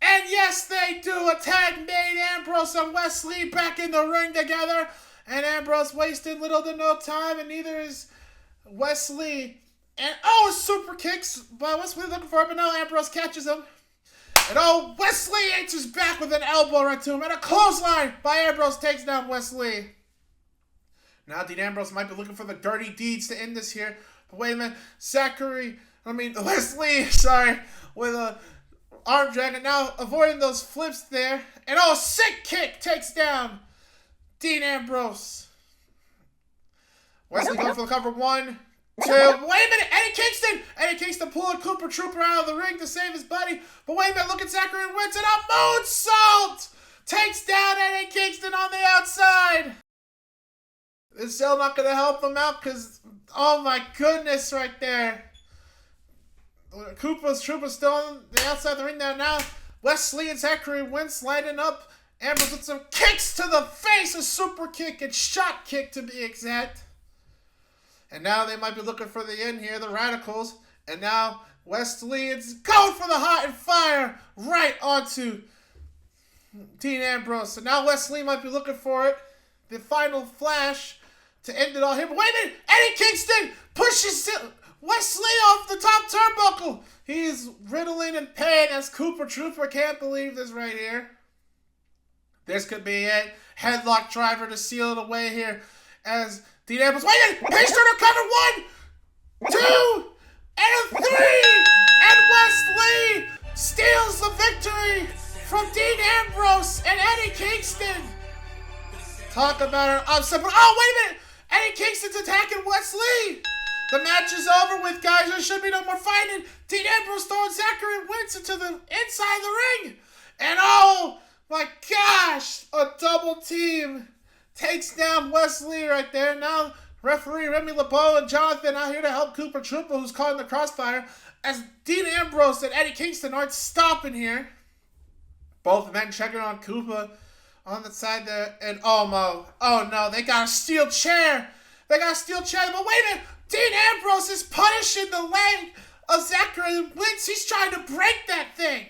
Speaker 1: And yes, they do. A tag made. Ambrose and Wesley back in the ring together. And Ambrose wasted little to no time, and neither is Wesley. And super kicks by Wesley looking for it, but no, Ambrose catches him. And Wesley answers back with an elbow right to him. And a clothesline by Ambrose takes down Wesley. Now Dean Ambrose might be looking for the dirty deeds to end this here. But wait a minute. Wesley, with a arm drag, and now avoiding those flips there. And sick kick takes down Dean Ambrose. Wesley going for the cover. 1, 2. Wait a minute. Eddie Kingston pulling Cooper Trooper out of the ring to save his buddy. But wait a minute. Look at Zachary Wentz, and a moonsault takes down Eddie Kingston on the outside. This still not going to help them out because, oh my goodness, right there. Trooper's still on the outside of the ring there now. Wesley and Zachary Wentz lighting up. Ambrose with some kicks to the face, a super kick and shot kick to be exact. And now they might be looking for the end here, the Radicals. And now Wesley is going for the hot and fire right onto Dean Ambrose. So now Wesley might be looking for it. The final flash to end it all here. But wait a minute! Eddie Kingston pushes Wesley off the top turnbuckle. He's riddling in pain as Cooper Trooper can't believe this right here. This could be it. Headlock driver to seal it away here as Dean Ambrose. Wait a minute! He's trying to cover 1, 2, and 3! And Wesley steals the victory from Dean Ambrose and Eddie Kingston. Talk about an upset. Wait a minute! Eddie Kingston's attacking Wesley! The match is over with, guys. There should be no more fighting. Dean Ambrose throwing Zachary Wentz into the inside the ring. And my gosh, a double team takes down Wesley right there. Now referee Remy LeBeau and Jonathan out here to help Cooper Trooper, who's caught in the crossfire, as Dean Ambrose and Eddie Kingston aren't stopping here. Both men checking on Cooper on the side there. And no, they got a steel chair. But wait a minute. Dean Ambrose is punishing the leg of Zachary Wentz. He's trying to break that thing.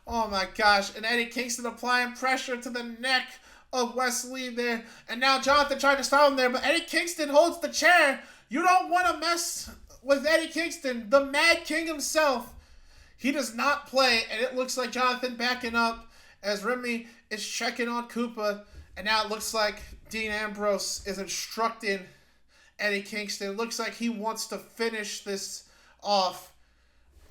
Speaker 1: Oh my gosh. And Eddie Kingston applying pressure to the neck of Wesley there. And now Jonathan trying to stop him there. But Eddie Kingston holds the chair. You don't want to mess with Eddie Kingston, the Mad King himself. He does not play. And it looks like Jonathan backing up as Remy is checking on Koopa. And now it looks like Dean Ambrose is instructing Eddie Kingston. It looks like he wants to finish this off.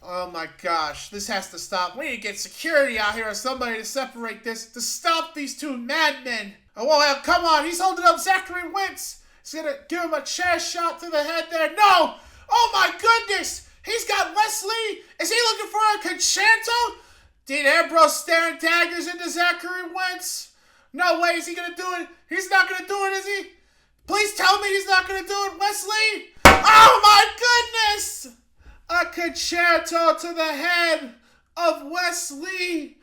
Speaker 1: Oh my gosh, this has to stop. We need to get security out here or somebody to separate this, to stop these two madmen. Oh, come on, he's holding up Zachary Wentz. He's going to give him a chair shot to the head there. No! Oh my goodness! He's got Wesley. Is he looking for a concerto? Dean Ambrose staring daggers into Zachary Wentz. No way is he going to do it. He's not going to do it, is he? Please tell me he's not going to do it, Wesley. Oh my goodness! A concerto to the head of Wesley.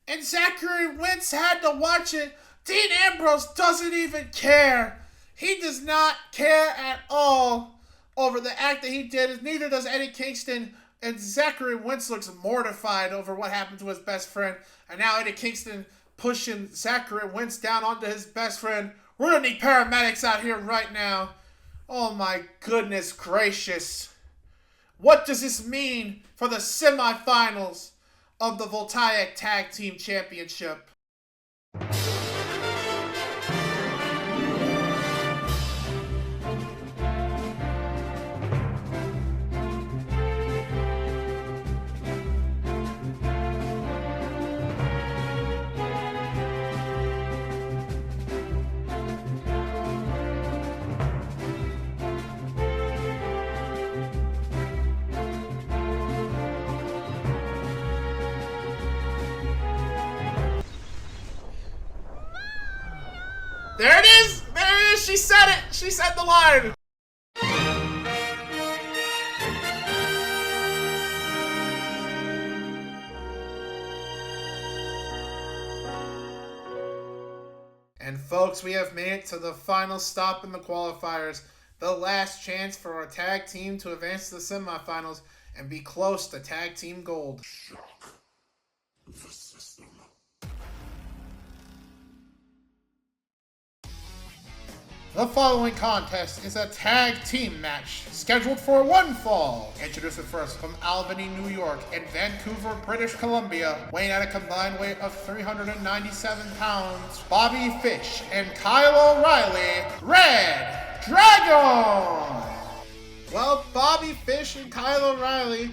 Speaker 1: And Zachary Wentz had to watch it. Dean Ambrose doesn't even care. He does not care at all over the act that he did. Neither does Eddie Kingston. And Zachary Wentz looks mortified over what happened to his best friend. And now Eddie Kingston pushing Zachary Wentz down onto his best friend. We're going to need paramedics out here right now. Oh my goodness gracious. What does this mean for the semifinals of the Voltaic Tag Team Championship? There it is! There it is! She said it! She said the line! And And folks, we have made it to the final stop in the qualifiers. The last chance for our tag team to advance to the semifinals and be close to tag team gold. The following contest is a tag team match scheduled for one fall. Introducing first from Albany, New York and Vancouver, British Columbia, weighing at a combined weight of 397 pounds, Bobby Fish and Kyle O'Reilly, Red Dragon! Well, Bobby Fish and Kyle O'Reilly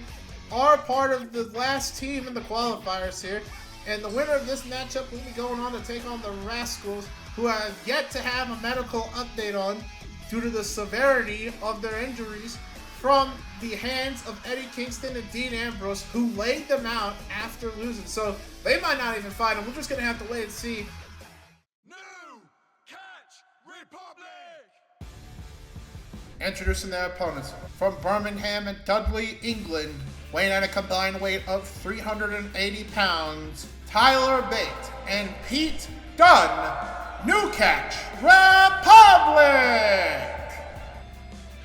Speaker 1: are part of the last team in the qualifiers here, and the winner of this matchup will be going on to take on the Rascals, who have yet to have a medical update on due to the severity of their injuries from the hands of Eddie Kingston and Dean Ambrose, who laid them out after losing. So they might not even fight them. We're just going to have to wait and see.
Speaker 3: New Catch Republic!
Speaker 1: Introducing their opponents from Birmingham and Dudley, England, weighing at a combined weight of 380 pounds, Tyler Bate and Pete Dunne, New Catch Republic!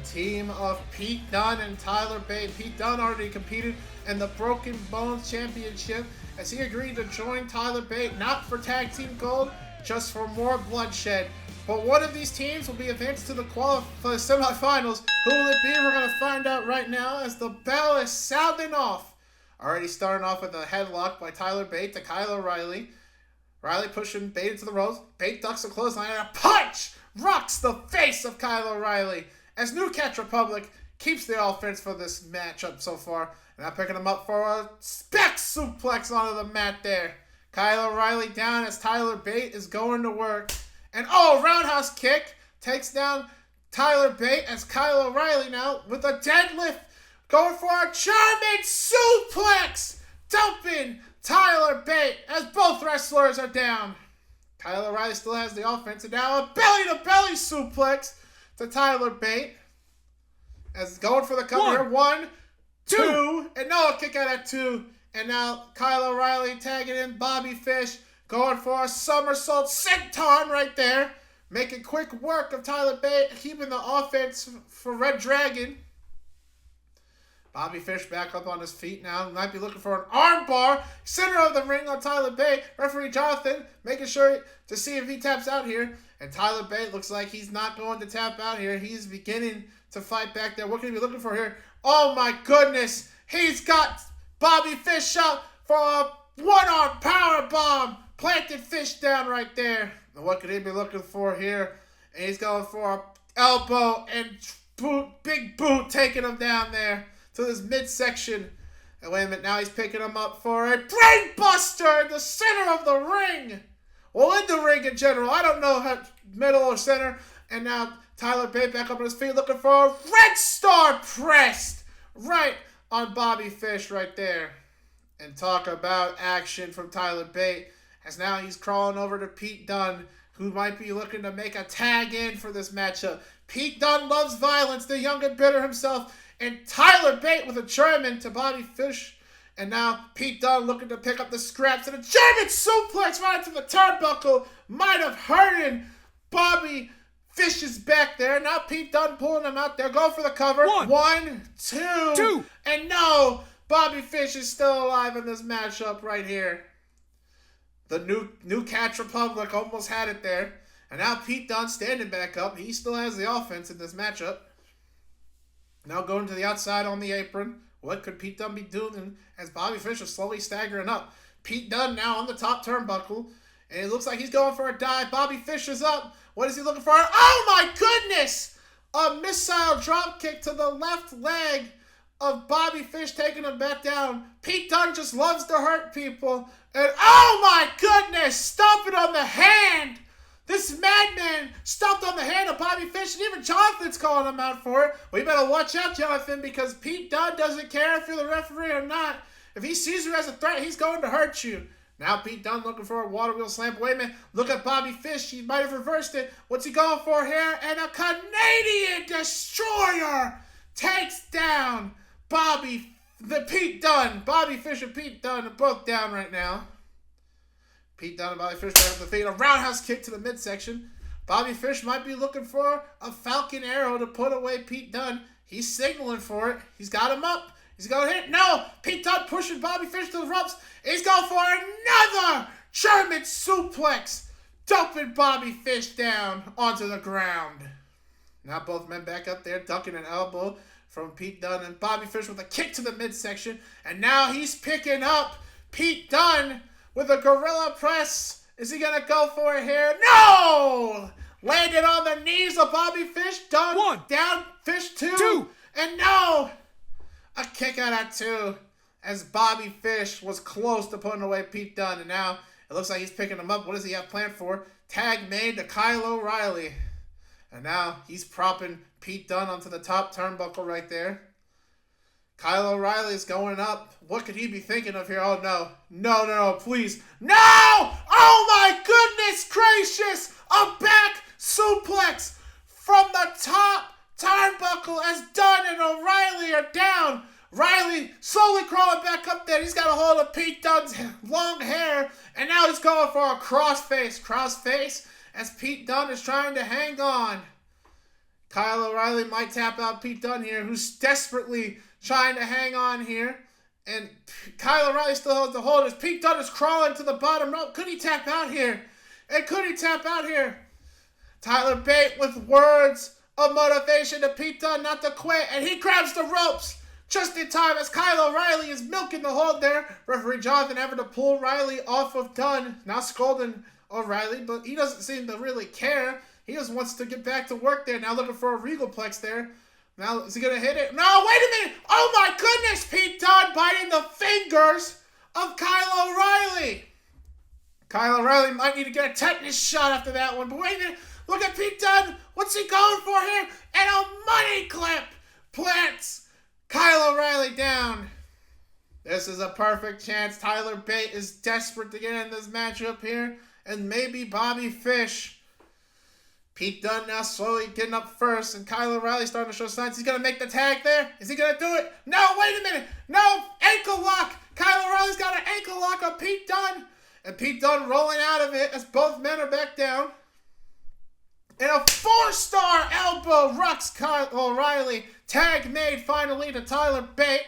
Speaker 1: Team of Pete Dunne and Tyler Bate. Pete Dunne already competed in the Broken Bones Championship as he agreed to join Tyler Bate, not for tag team gold, just for more bloodshed. But one of these teams will be advanced to the semifinals. Who will it be? We're going to find out right now as the bell is sounding off. Already starting off with a headlock by Tyler Bate to Kyle O'Reilly. Riley pushing Bate into the ropes. Bate ducks a clothesline and a punch rocks the face of Kyle O'Reilly as New Catch Republic keeps the offense for this matchup so far. And I'm picking him up for a spec suplex onto the mat there. Kyle O'Reilly down as Tyler Bate is going to work. And roundhouse kick takes down Tyler Bate as Kyle O'Reilly now with a deadlift going for a German suplex, dumping Tyler Bate as both wrestlers are down. Kyle O'Reilly still has the offense, and now a belly-to-belly suplex to Tyler Bate as going for the cover here. 1, 2, and no, a kick out at 2. And now Kyle O'Reilly tagging in Bobby Fish, going for a somersault senton right there, making quick work of Tyler Bate, keeping the offense for Red Dragon. Bobby Fish back up on his feet now. Might be looking for an arm bar. Center of the ring on Tyler Bate. Referee Jonathan making sure to see if he taps out here. And Tyler Bate looks like he's not going to tap out here. He's beginning to fight back there. What can he be looking for here? Oh my goodness. He's got Bobby Fish up for a one-arm power bomb. Planted Fish down right there. And what could he be looking for here? And he's going for an elbow and big boot taking him down there to this midsection. And wait a minute, now he's picking him up for a brain buster in the center of the ring. Well, in the ring in general. I don't know how middle or center. And now Tyler Bate back up on his feet looking for a Red Star pressed right on Bobby Fish right there. And talk about action from Tyler Bate as now he's crawling over to Pete Dunne, who might be looking to make a tag in for this matchup. Pete Dunne loves violence, the young and bitter himself. And Tyler Bate with a German to Bobby Fish. And now Pete Dunne looking to pick up the scraps. And a German suplex right to the turnbuckle. Might have hurted Bobby Fish's back there. Now Pete Dunne pulling him out there. Go for the cover. 1, 2. And no, Bobby Fish is still alive in this matchup right here. The New Catch Republic almost had it there. And now Pete Dunne standing back up. He still has the offense in this matchup. Now going to the outside on the apron. What could Pete Dunne be doing as Bobby Fish is slowly staggering up? Pete Dunne now on the top turnbuckle. And it looks like he's going for a dive. Bobby Fish is up. What is he looking for? Oh my goodness! A missile drop kick to the left leg of Bobby Fish, taking him back down. Pete Dunne just loves to hurt people. And oh my goodness! Stomping on the hand! This madman stomped on the hand of Bobby Fish, and even Jonathan's calling him out for it. We better watch out, Jonathan, because Pete Dunne doesn't care if you're the referee or not. If he sees you as a threat, he's going to hurt you. Now Pete Dunne looking for a water wheel slam. Wait a minute. Look at Bobby Fish. He might have reversed it. What's he going for here? And a Canadian Destroyer takes down Pete Dunne. Bobby Fish and Pete Dunne are both down right now. Pete Dunne and Bobby Fish back up the feet. A roundhouse kick to the midsection. Bobby Fish might be looking for a Falcon Arrow to put away Pete Dunne. He's signaling for it. He's got him up. He's going to hit. No! Pete Dunne pushing Bobby Fish to the ropes. He's going for another German suplex. Dumping Bobby Fish down onto the ground. Now both men back up there, ducking an elbow from Pete Dunne, and Bobby Fish with a kick to the midsection. And now he's picking up Pete Dunne with a gorilla press. Is he going to go for it here? No! Landed on the knees of Bobby Fish. Dunne.
Speaker 3: One.
Speaker 1: Down. Fish two.
Speaker 3: Two.
Speaker 1: And no! A kick out at two as Bobby Fish was close to putting away Pete Dunne. And now it looks like he's picking him up. What does he have planned for? Tag made to Kyle O'Reilly. And now he's propping Pete Dunne onto the top turnbuckle right there. Kyle O'Reilly is going up. What could he be thinking of here? Oh, no. No, please. No! Oh, my goodness gracious! A back suplex from the top turnbuckle as Dunne and O'Reilly are down. Riley slowly crawling back up there. He's got a hold of Pete Dunne's long hair. And now he's going for a crossface. Crossface as Pete Dunne is trying to hang on. Kyle O'Reilly might tap out Pete Dunne here, who's desperately trying to hang on here. And Kyle O'Reilly still holds the hold as Pete Dunne is crawling to the bottom rope. Could he tap out here? And could he tap out here? Tyler Bate with words of motivation to Pete Dunne not to quit. And he grabs the ropes just in time as Kyle O'Reilly is milking the hold there. Referee Jonathan having to pull Riley off of Dunne. Now scolding O'Reilly, but he doesn't seem to really care. He just wants to get back to work there. Now looking for a Regalplex there. Now, is he going to hit it? No, wait a minute. Oh, my goodness. Pete Dunne biting the fingers of Kyle O'Reilly. Kyle O'Reilly might need to get a tetanus shot after that one. But wait a minute. Look at Pete Dunne. What's he going for here? And a money clip plants Kyle O'Reilly down. This is a perfect chance. Tyler Bate is desperate to get in this matchup here. And maybe Bobby Fish. Pete Dunne now slowly getting up first, and Kyle O'Reilly starting to show signs. He's going to make the tag there. Is he going to do it? No, wait a minute. No, ankle lock. Kyle O'Reilly's got an ankle lock on Pete Dunne. And Pete Dunne rolling out of it as both men are back down. And a 4-star elbow rocks Kyle O'Reilly. Tag made finally to Tyler Bate.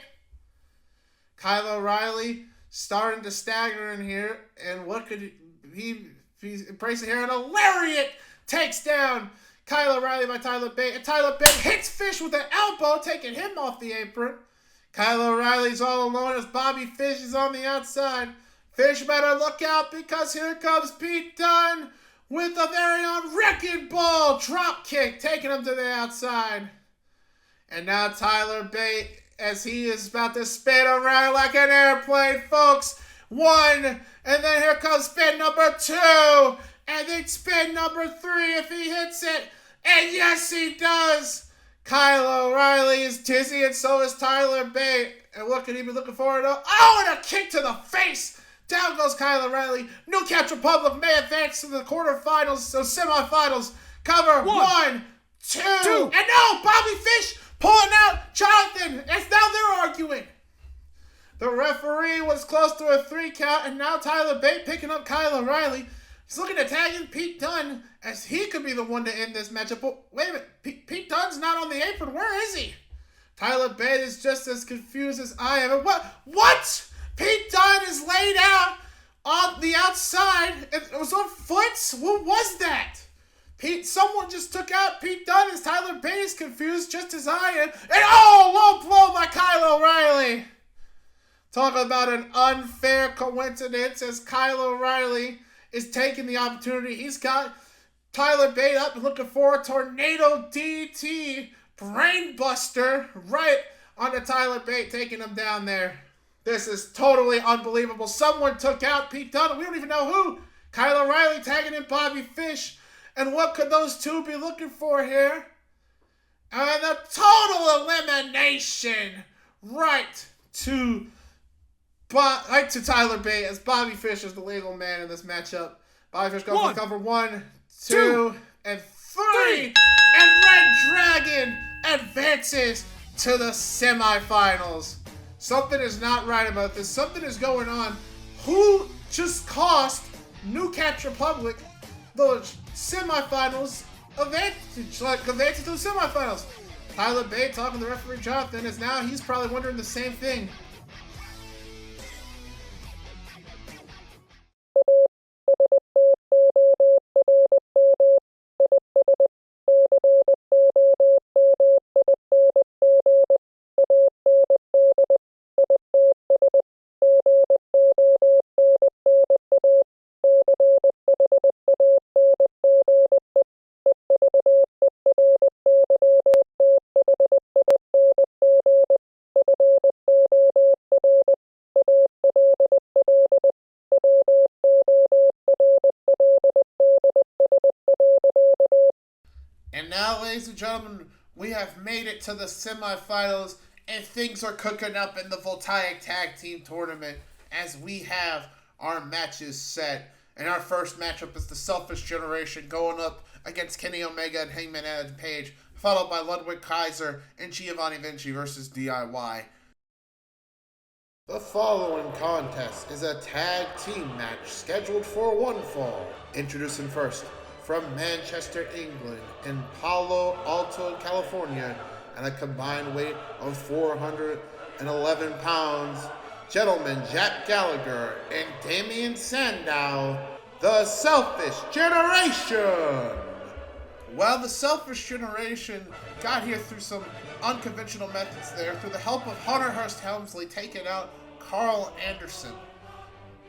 Speaker 1: Kyle O'Reilly starting to stagger in here. And what could he's embracing here? An lariat takes down Kyle O'Reilly by Tyler Bate. And Tyler Bate hits Fish with an elbow, taking him off the apron. Kyle O'Reilly's all alone as Bobby Fish is on the outside. Fish better look out because here comes Pete Dunne with a very own wrecking ball drop kick, taking him to the outside. And now Tyler Bate, as he is about to spin around like an airplane, folks. 1, and then here comes spin number 2. And then spin number 3 if he hits it. And yes, he does. Kyle O'Reilly is dizzy, and so is Tyler Bate. And what could he be looking forward to? Oh, and a kick to the face. Down goes Kyle O'Reilly. Newcastle Republic may advance to the quarterfinals, so semifinals. Cover 1, 2. And no, Bobby Fish pulling out Jonathan. As now they're arguing. The referee was close to a 3 count, and now Tyler Bate picking up Kyle O'Reilly. He's looking to tag in Pete Dunne as he could be the one to end this matchup. But wait a minute. Pete Dunne's not on the apron. Where is he? Tyler Bate is just as confused as I am. And what? Pete Dunne is laid out on the outside. It was on foots? What was that? Someone just took out Pete Dunne as Tyler Bate is confused just as I am. And low blow by Kyle O'Reilly. Talk about an unfair coincidence as Kyle O'Reilly is taking the opportunity. He's got Tyler Bate up and looking for a tornado DT brainbuster right onto Tyler Bate, taking him down there. This is totally unbelievable. Someone took out Pete Dunne. We don't even know who. Kyle O'Reilly tagging in Bobby Fish. And what could those two be looking for here? And a total elimination right to Tyler Bate as Bobby Fish is the legal man in this matchup. Bobby Fish goes for cover 1, 2, and 3. And Red Dragon advances to the semifinals. Something is not right about this. Something is going on. Who just cost New Catch Republic, the semifinals advantage, advances to the semifinals. Pilot Bay talking to referee Jonathan is now he's probably wondering the same thing. And now, ladies and gentlemen, we have made it to the semifinals, and things are cooking up in the Voltaic Tag Team Tournament as we have our matches set. And our first matchup is the Selfish Generation going up against Kenny Omega and Hangman Adam Page, followed by Ludwig Kaiser and Giovanni Vinci versus DIY. The following contest is a tag team match scheduled for one fall. Introducing first, from Manchester, England, and Palo Alto, California, and a combined weight of 411 pounds, gentlemen Jack Gallagher and Damian Sandow, the Selfish Generation. Well, the Selfish Generation got here through some unconventional methods there, through the help of Hunter Hearst Helmsley taking out Carl Anderson.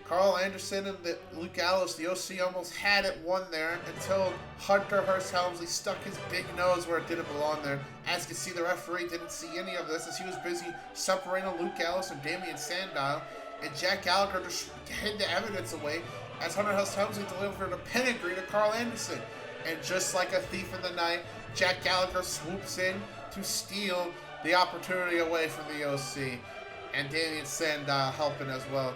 Speaker 1: Carl Anderson and Luke Gallows, the OC, almost had it won there until Hunter Hearst Helmsley stuck his big nose where it didn't belong there. As you can see, the referee didn't see any of this as he was busy separating Luke Gallows and Damian Sandow. And Jack Gallagher just hid the evidence away as Hunter Hearst Helmsley delivered a pedigree to Carl Anderson. And just like a thief in the night, Jack Gallagher swoops in to steal the opportunity away from the OC. And Damian Sandow helping as well.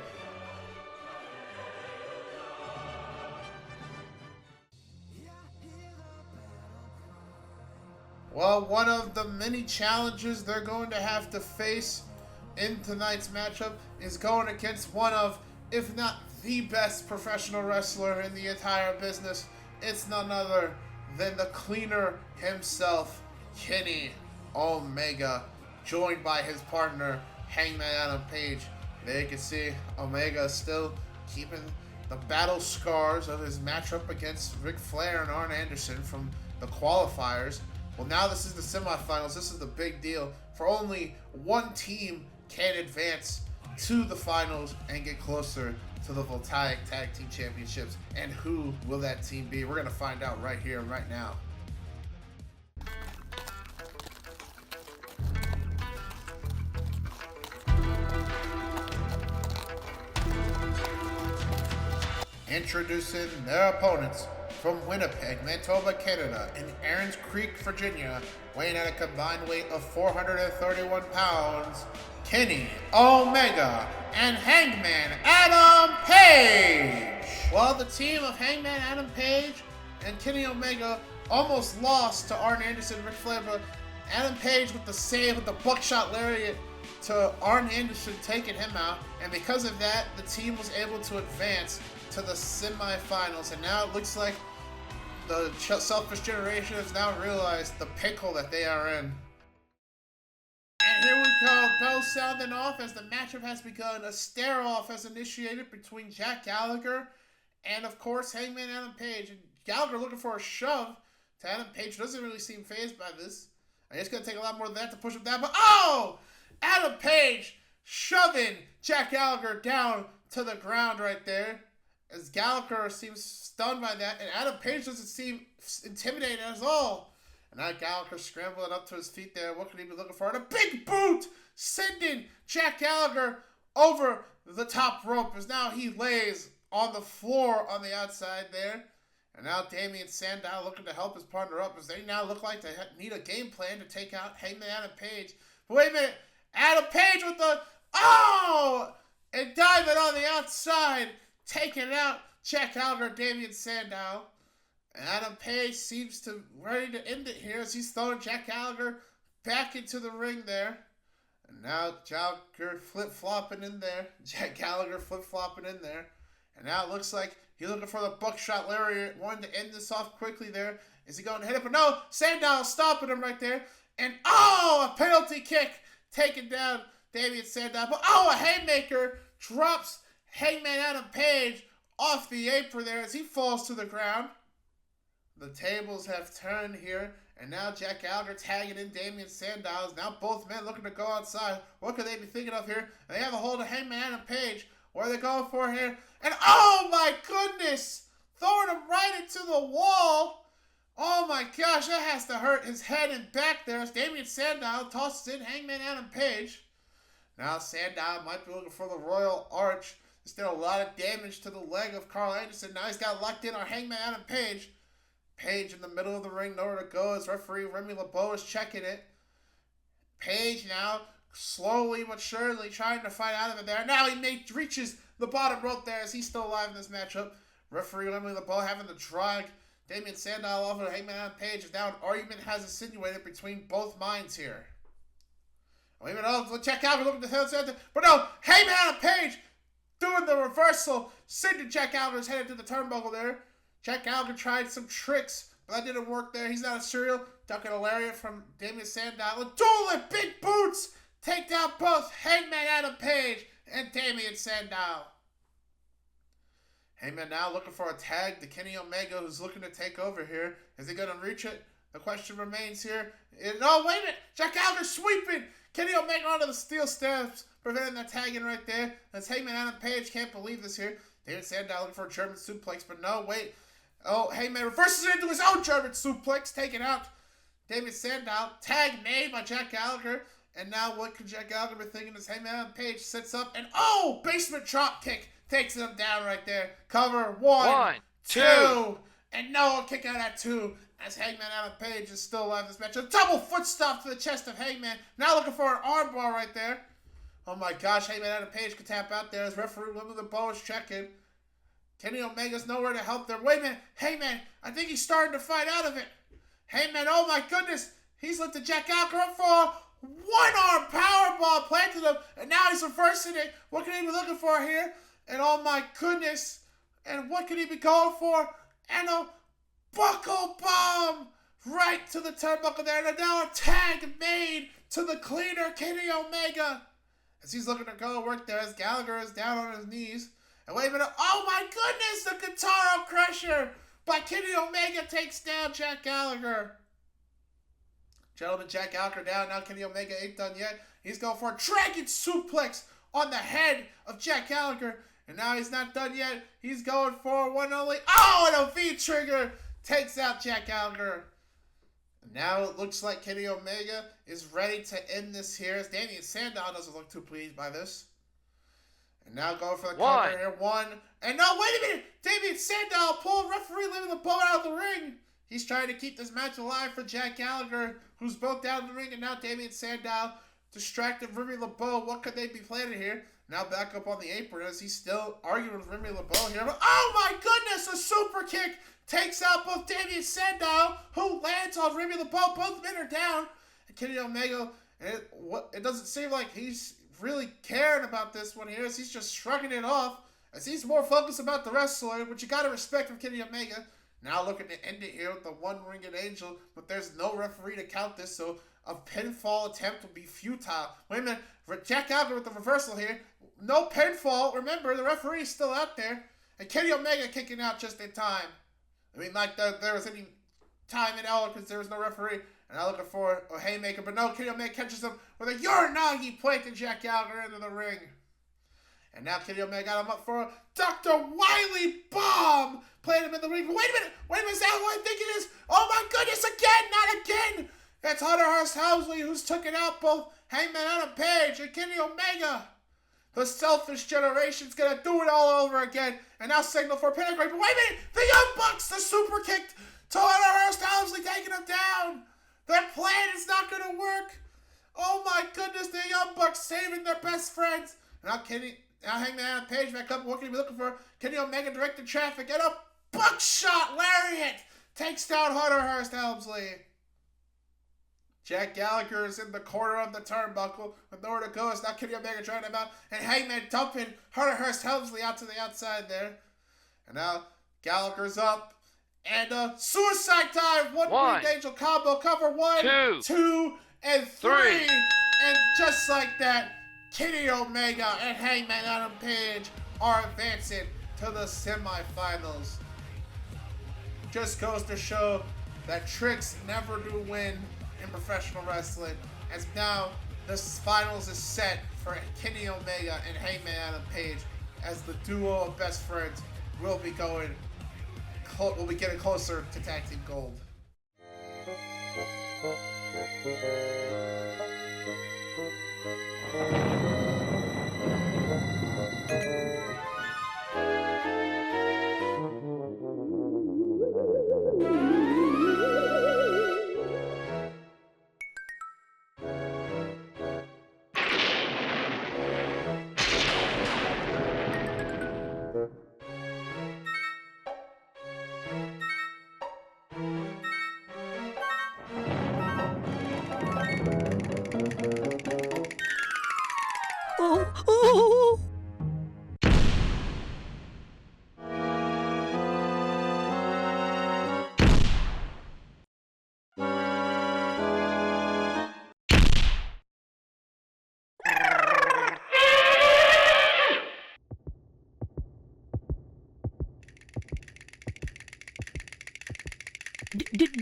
Speaker 1: Well, one of the many challenges they're going to have to face in tonight's matchup is going against one of, if not the best professional wrestler in the entire business. It's none other than the cleaner himself, Kenny Omega, joined by his partner, Hangman Adam Page. There you can see Omega still keeping the battle scars of his matchup against Ric Flair and Arn Anderson from the qualifiers. Well, now this is the semifinals. This is the big deal. For only one team can advance to the finals and get closer to the Voltaic Tag Team Championships. And who will that team be? We're going to find out right here and right now. Introducing their opponents from Winnipeg, Manitoba, Canada, and Aaron's Creek, Virginia, weighing at a combined weight of 431 pounds, Kenny Omega and Hangman Adam Page. Well, the team of Hangman Adam Page and Kenny Omega almost lost to Arn Anderson and Ric Flair, but Adam Page with the save with the buckshot lariat to Arn Anderson, taking him out, and because of that, the team was able to advance to the semifinals, and now it looks like the Selfish Generation has now realized the pickle that they are in. And here we go, bells sounding off as the matchup has begun. A stare-off has initiated between Jack Gallagher and, of course, Hangman Adam Page. And Gallagher looking for a shove to Adam Page. Doesn't really seem fazed by this. I guess it's going to take a lot more than that to push him down, but oh! Adam Page shoving Jack Gallagher down to the ground right there, as Gallagher seems stunned by that, and Adam Page doesn't seem intimidated at all. And now Gallagher scrambling up to his feet there. What could he be looking for? And a big boot sending Jack Gallagher over the top rope, as now he lays on the floor on the outside there. And now Damian Sandow looking to help his partner up, as they now look like they need a game plan to take out Hangman Adam Page. But wait a minute, Adam Page with the, oh! And diving on the outside, taking out Jack Gallagher, Damian Sandow. And Adam Page seems to ready to end it here as he's throwing Jack Gallagher back into the ring there. And now Gallagher flip-flopping in there. Jack Gallagher flip-flopping in there. And now it looks like he's looking for the buckshot lariat, wanting to end this off quickly there. Is he going to hit it? But no, Sandow stopping him right there. And a penalty kick taken down Damien Sandow. But a haymaker drops Hangman Adam Page off the apron there as he falls to the ground. The tables have turned here. And now Jack Gallagher tagging in Damien Sandow. Now both men looking to go outside. What could they be thinking of here? And they have a hold of Hangman Adam Page. What are they going for here? And oh my goodness! Throwing him right into the wall. Oh my gosh, that has to hurt his head and back there as Damien Sandow tosses in Hangman Adam Page. Now Sandow might be looking for the Royal Arch. There's still a lot of damage to the leg of Carl Anderson. Now he's got locked in on Hangman Adam Page. Page in the middle of the ring, nowhere to go as referee Remy LeBeau is checking it. Page now slowly but surely trying to fight out of it there. Now he reaches the bottom rope there as he's still alive in this matchup. Referee Remy LeBeau having to drag Damien Sandow off of Hangman Adam Page. Now an argument has insinuated between both minds here. Wait a minute, check out, looking at the head, but no, Hangman Adam Page doing the reversal, sending Jack Gallagher's head into the turnbuckle there. Jack Gallagher tried some tricks, but that didn't work there. He's not a serial. Ducking a lariat from Damien Sandow. Dueling big boots take down both Hangman Adam Page and Damien Sandow. Hangman now looking for a tag to Kenny Omega, who's looking to take over here. Is he going to reach it? The question remains here. No, wait a minute. Jack Gallagher sweeping Kenny Omega onto the steel steps, preventing the tagging right there. As Hangman Adam Page can't believe this here. Damien Sandow looking for a German suplex, but no, wait. Oh, Hangman reverses it into his own German suplex, taking out Damien Sandow. Tag made by Jack Gallagher. And now what could Jack Gallagher be thinking as Hangman Adam Page sits up and basement drop kick takes him down right there. Cover one, two. And no kick out at 2 as Hangman Adam Page is still alive in this match. A double foot stop to the chest of Hangman. Now looking for an armbar right there. Oh my gosh, Hangman Adam Page could tap out there as referee Remy LeBeau is checking. Kenny Omega's nowhere to help there. Wait a minute. Heyman, I think he's starting to fight out of it. Heyman, oh my goodness. He's lifted Jack Gallagher up for a one-arm powerbomb planted him. And now he's reversing it. What can he be looking for here? And oh my goodness. And what could he be going for? And a buckle bomb right to the turnbuckle there. And now a tag made to the cleaner, Kenny Omega. As he's looking to go work there as Gallagher is down on his knees. And wait a minute. Oh my goodness, the Guitar Crusher by Kenny Omega takes down Jack Gallagher. Gentlemen, Jack Gallagher down. Now Kenny Omega ain't done yet. He's going for a dragon suplex on the head of Jack Gallagher. And now he's not done yet. He's going for one only. Oh, and a V-trigger takes out Jack Gallagher. And now it looks like Kenny Omega is ready to end this here. As Damien Sandow doesn't look too pleased by this. And now going for the cover here. 1. And no, wait a minute. Damien Sandow pulled referee Remy LeBeau out of the ring. He's trying to keep this match alive for Jack Gallagher, who's both down in the ring. And now Damien Sandow distracted Remy LeBeau. What could they be planning here? Now back up on the apron as he's still arguing with Remy LeBeau here. But oh my goodness, a super kick takes out both Damien Sandow, who lands on Remy LeBeau. Both men are down. And Kenny Omega, it doesn't seem like he's really caring about this one here, as he's just shrugging it off, as he's more focused about the wrestler, which you got to respect from Kenny Omega. Now looking to end it here with the one-ringed angel, but there's no referee to count this, so a pinfall attempt will be futile. Wait a minute, Jack Gallagher with the reversal here. No pinfall. Remember, the referee is still out there. And Kenny Omega kicking out just in time. I mean, like there was any time at all because there was no referee. And I'm looking for a haymaker, but no, Kenny Omega catches him with a Uranagi planting Jack Gallagher into the ring. And now Kenny Omega got him up for a Dr. Wily bomb, playing him in the ring. But wait a minute, is that what I think it is? Oh my goodness, again, not again. That's Hunter Hearst Helmsley who's taken out both Hangman Adam Page and Kenny Omega. The selfish generation's gonna do it all over again. And now signal for a pin. But wait a minute, the Young Bucks, the super kick to Hunter Hearst Helmsley, taking him down. Their plan is not gonna work. Oh my goodness, the Young Bucks saving their best friends. Now Hangman Adam Page back up. What can he be looking for? Kenny Omega directed traffic, and a buckshot lariat takes down Hunter Hearst Helmsley. Jack Gallagher is in the corner of the turnbuckle with nowhere to go. It's not Kenny Omega trying him out. And Hangman dumping Hurst Helmsley out to the outside there. And now Gallagher's up. And a suicide dive. One angel combo. Cover 1, 2, and 3. And just like that, Kenny Omega and Hangman Adam Page are advancing to the semifinals. Just goes to show that tricks never do win in professional wrestling, as now the finals is set for Kenny Omega and Hangman Adam Page, as the duo of best friends will be getting closer to tag team gold.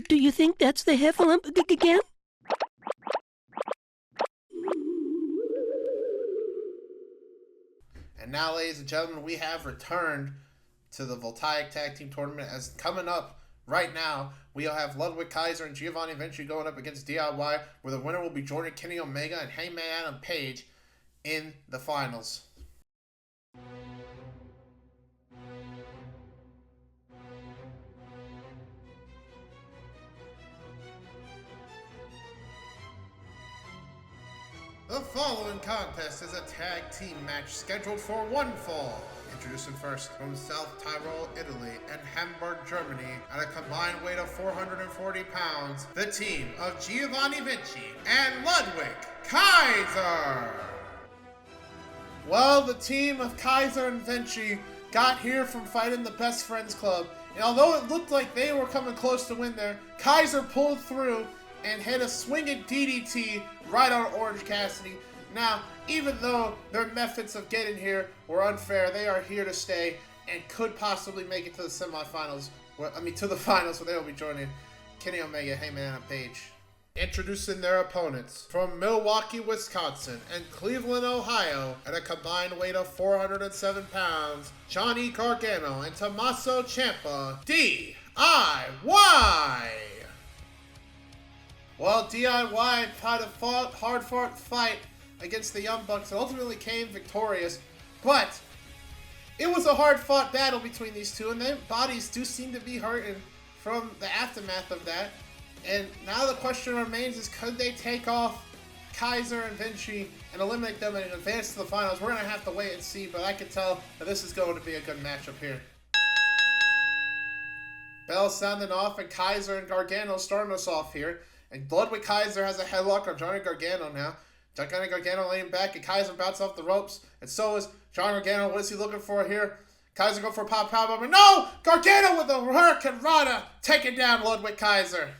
Speaker 4: Do you think that's the heffalump again?
Speaker 1: And now, ladies and gentlemen, we have returned to the Voltaic Tag Team Tournament. As coming up right now, we'll have Ludwig Kaiser and Giovanni Vinci going up against DIY, where the winner will be joining Kenny Omega and Hangman Adam Page in the finals. The following contest is a tag team match scheduled for one fall. Introducing first from South Tyrol, Italy, and Hamburg, Germany, at a combined weight of 440 pounds, the team of Giovanni Vinci and Ludwig Kaiser. Well, the team of Kaiser and Vinci got here from fighting the Best Friends Club, and although it looked like they were coming close to win there, Kaiser pulled through and hit a swinging DDT right on Orange Cassidy. Now, even though their methods of getting here were unfair, they are here to stay and could possibly make it to the semifinals. To the finals, where they will be joining Kenny Omega, Hangman Adam Page. Introducing their opponents from Milwaukee, Wisconsin, and Cleveland, Ohio, at a combined weight of 407 pounds, Johnny Gargano and Tommaso Ciampa, DIY. Well, DIY had a hard-fought fight against the Young Bucks and ultimately came victorious, but it was a hard-fought battle between these two, and their bodies do seem to be hurting from the aftermath of that. And now the question remains is, could they take off Kaiser and Vinci and eliminate them and advance to the finals? We're going to have to wait and see, but I can tell that this is going to be a good matchup here. Bell sounding off, and Kaiser and Gargano starting us off here. And Ludwig Kaiser has a headlock on Johnny Gargano now. Johnny Gargano laying back, and Kaiser bounces off the ropes. And so is Johnny Gargano. What is he looking for here? Kaiser going for a power bomb. No! Gargano with a Hurricane Rana taking down Ludwig Kaiser.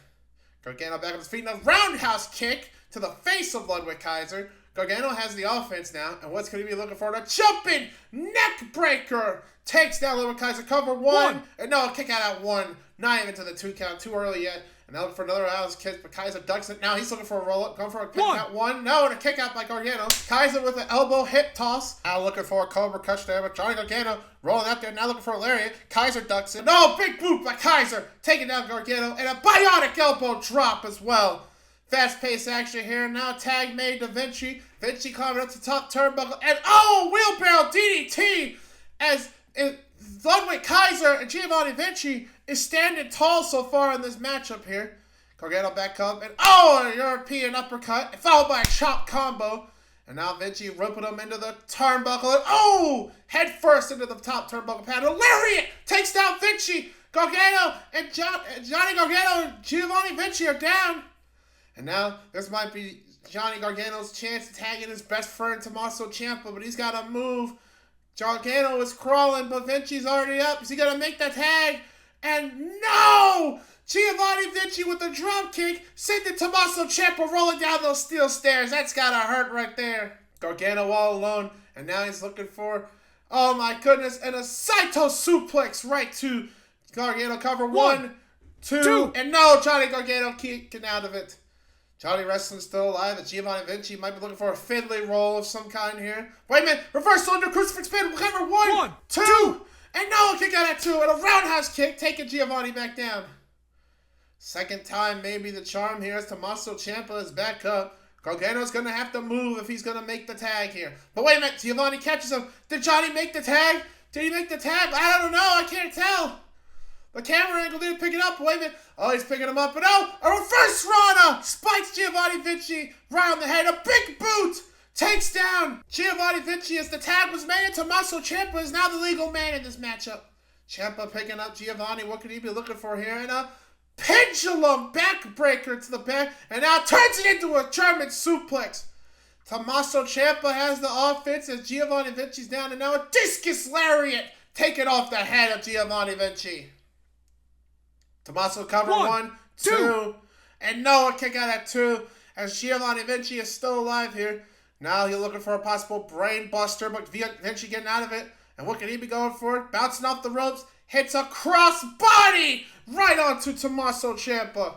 Speaker 1: Gargano back on his feet, and a roundhouse kick to the face of Ludwig Kaiser. Gargano has the offense now, and what's going to be looking for? A jumping neck breaker takes down Ludwig Kaiser. Cover one. And no, a kick out at one. Not even to the 2 count. Too early yet. And now looking for another roundhouse kick, but Kaiser ducks it. Now he's looking for a roll-up. Going for a kick out. One. No, and a kick out by Gargano. Kaiser with an elbow hip toss. Now looking for a Cobra Clutch there, but Johnny Gargano rolling out there. Now looking for a lariat. Kaiser ducks it. No, big boot by Kaiser. Taking down Gargano. And a bionic elbow drop as well. Fast-paced action here. Now tag made to Vinci. Vinci climbing up to top turnbuckle. And wheelbarrow DDT as Ludwig Kaiser and Giovanni Vinci is standing tall so far in this matchup here. Gargano back up, and a European uppercut, followed by a chop combo. And now Vinci ripping him into the turnbuckle, and head first into the top turnbuckle pad. A lariat takes down Vinci. Gargano and Johnny Gargano and Giovanni Vinci are down. And now this might be Johnny Gargano's chance to tag in his best friend Tommaso Ciampa, but he's got to move. Gargano is crawling, but Vinci's already up. Is he going to make the tag? And no! Giovanni Vinci with a drop kick, sending Tommaso Ciampa rolling down those steel stairs. That's got to hurt right there. Gargano all alone, and now he's looking for, oh my goodness, and a Saito suplex right to Gargano. Cover one, two, and no, Johnny Gargano kicking out of it. Johnny Wrestling's still alive, and Giovanni Vinci might be looking for a fiddly roll of some kind here. Wait a minute, reversal under crucifix pin, cover one, two, and no, kick out at two, and a roundhouse kick, taking Giovanni back down. Second time, maybe the charm here as Tommaso Ciampa is back up. Gargano's going to have to move if he's going to make the tag here. But wait a minute, Giovanni catches him. Did Johnny make the tag? Did he make the tag? I don't know, I can't tell. The camera angle didn't pick it up. Wait a minute. Oh, he's picking him up. But no, a reverse Rana spikes Giovanni Vinci right on the head. A big boot takes down Giovanni Vinci as the tag was made. Tommaso Ciampa is now the legal man in this matchup. Ciampa picking up Giovanni. What could he be looking for here? And a pendulum backbreaker to the back. And now turns it into a German suplex. Tommaso Ciampa has the offense as Giovanni Vinci's down. And now a discus lariat taking off the head of Giovanni Vinci. Tommaso cover one, two, and Noah kick out at two as Giovanni Vinci is still alive here. Now he's looking for a possible brain buster, but Vinci getting out of it. And what can he be going for? Bouncing off the ropes, hits a cross body right onto Tommaso Ciampa.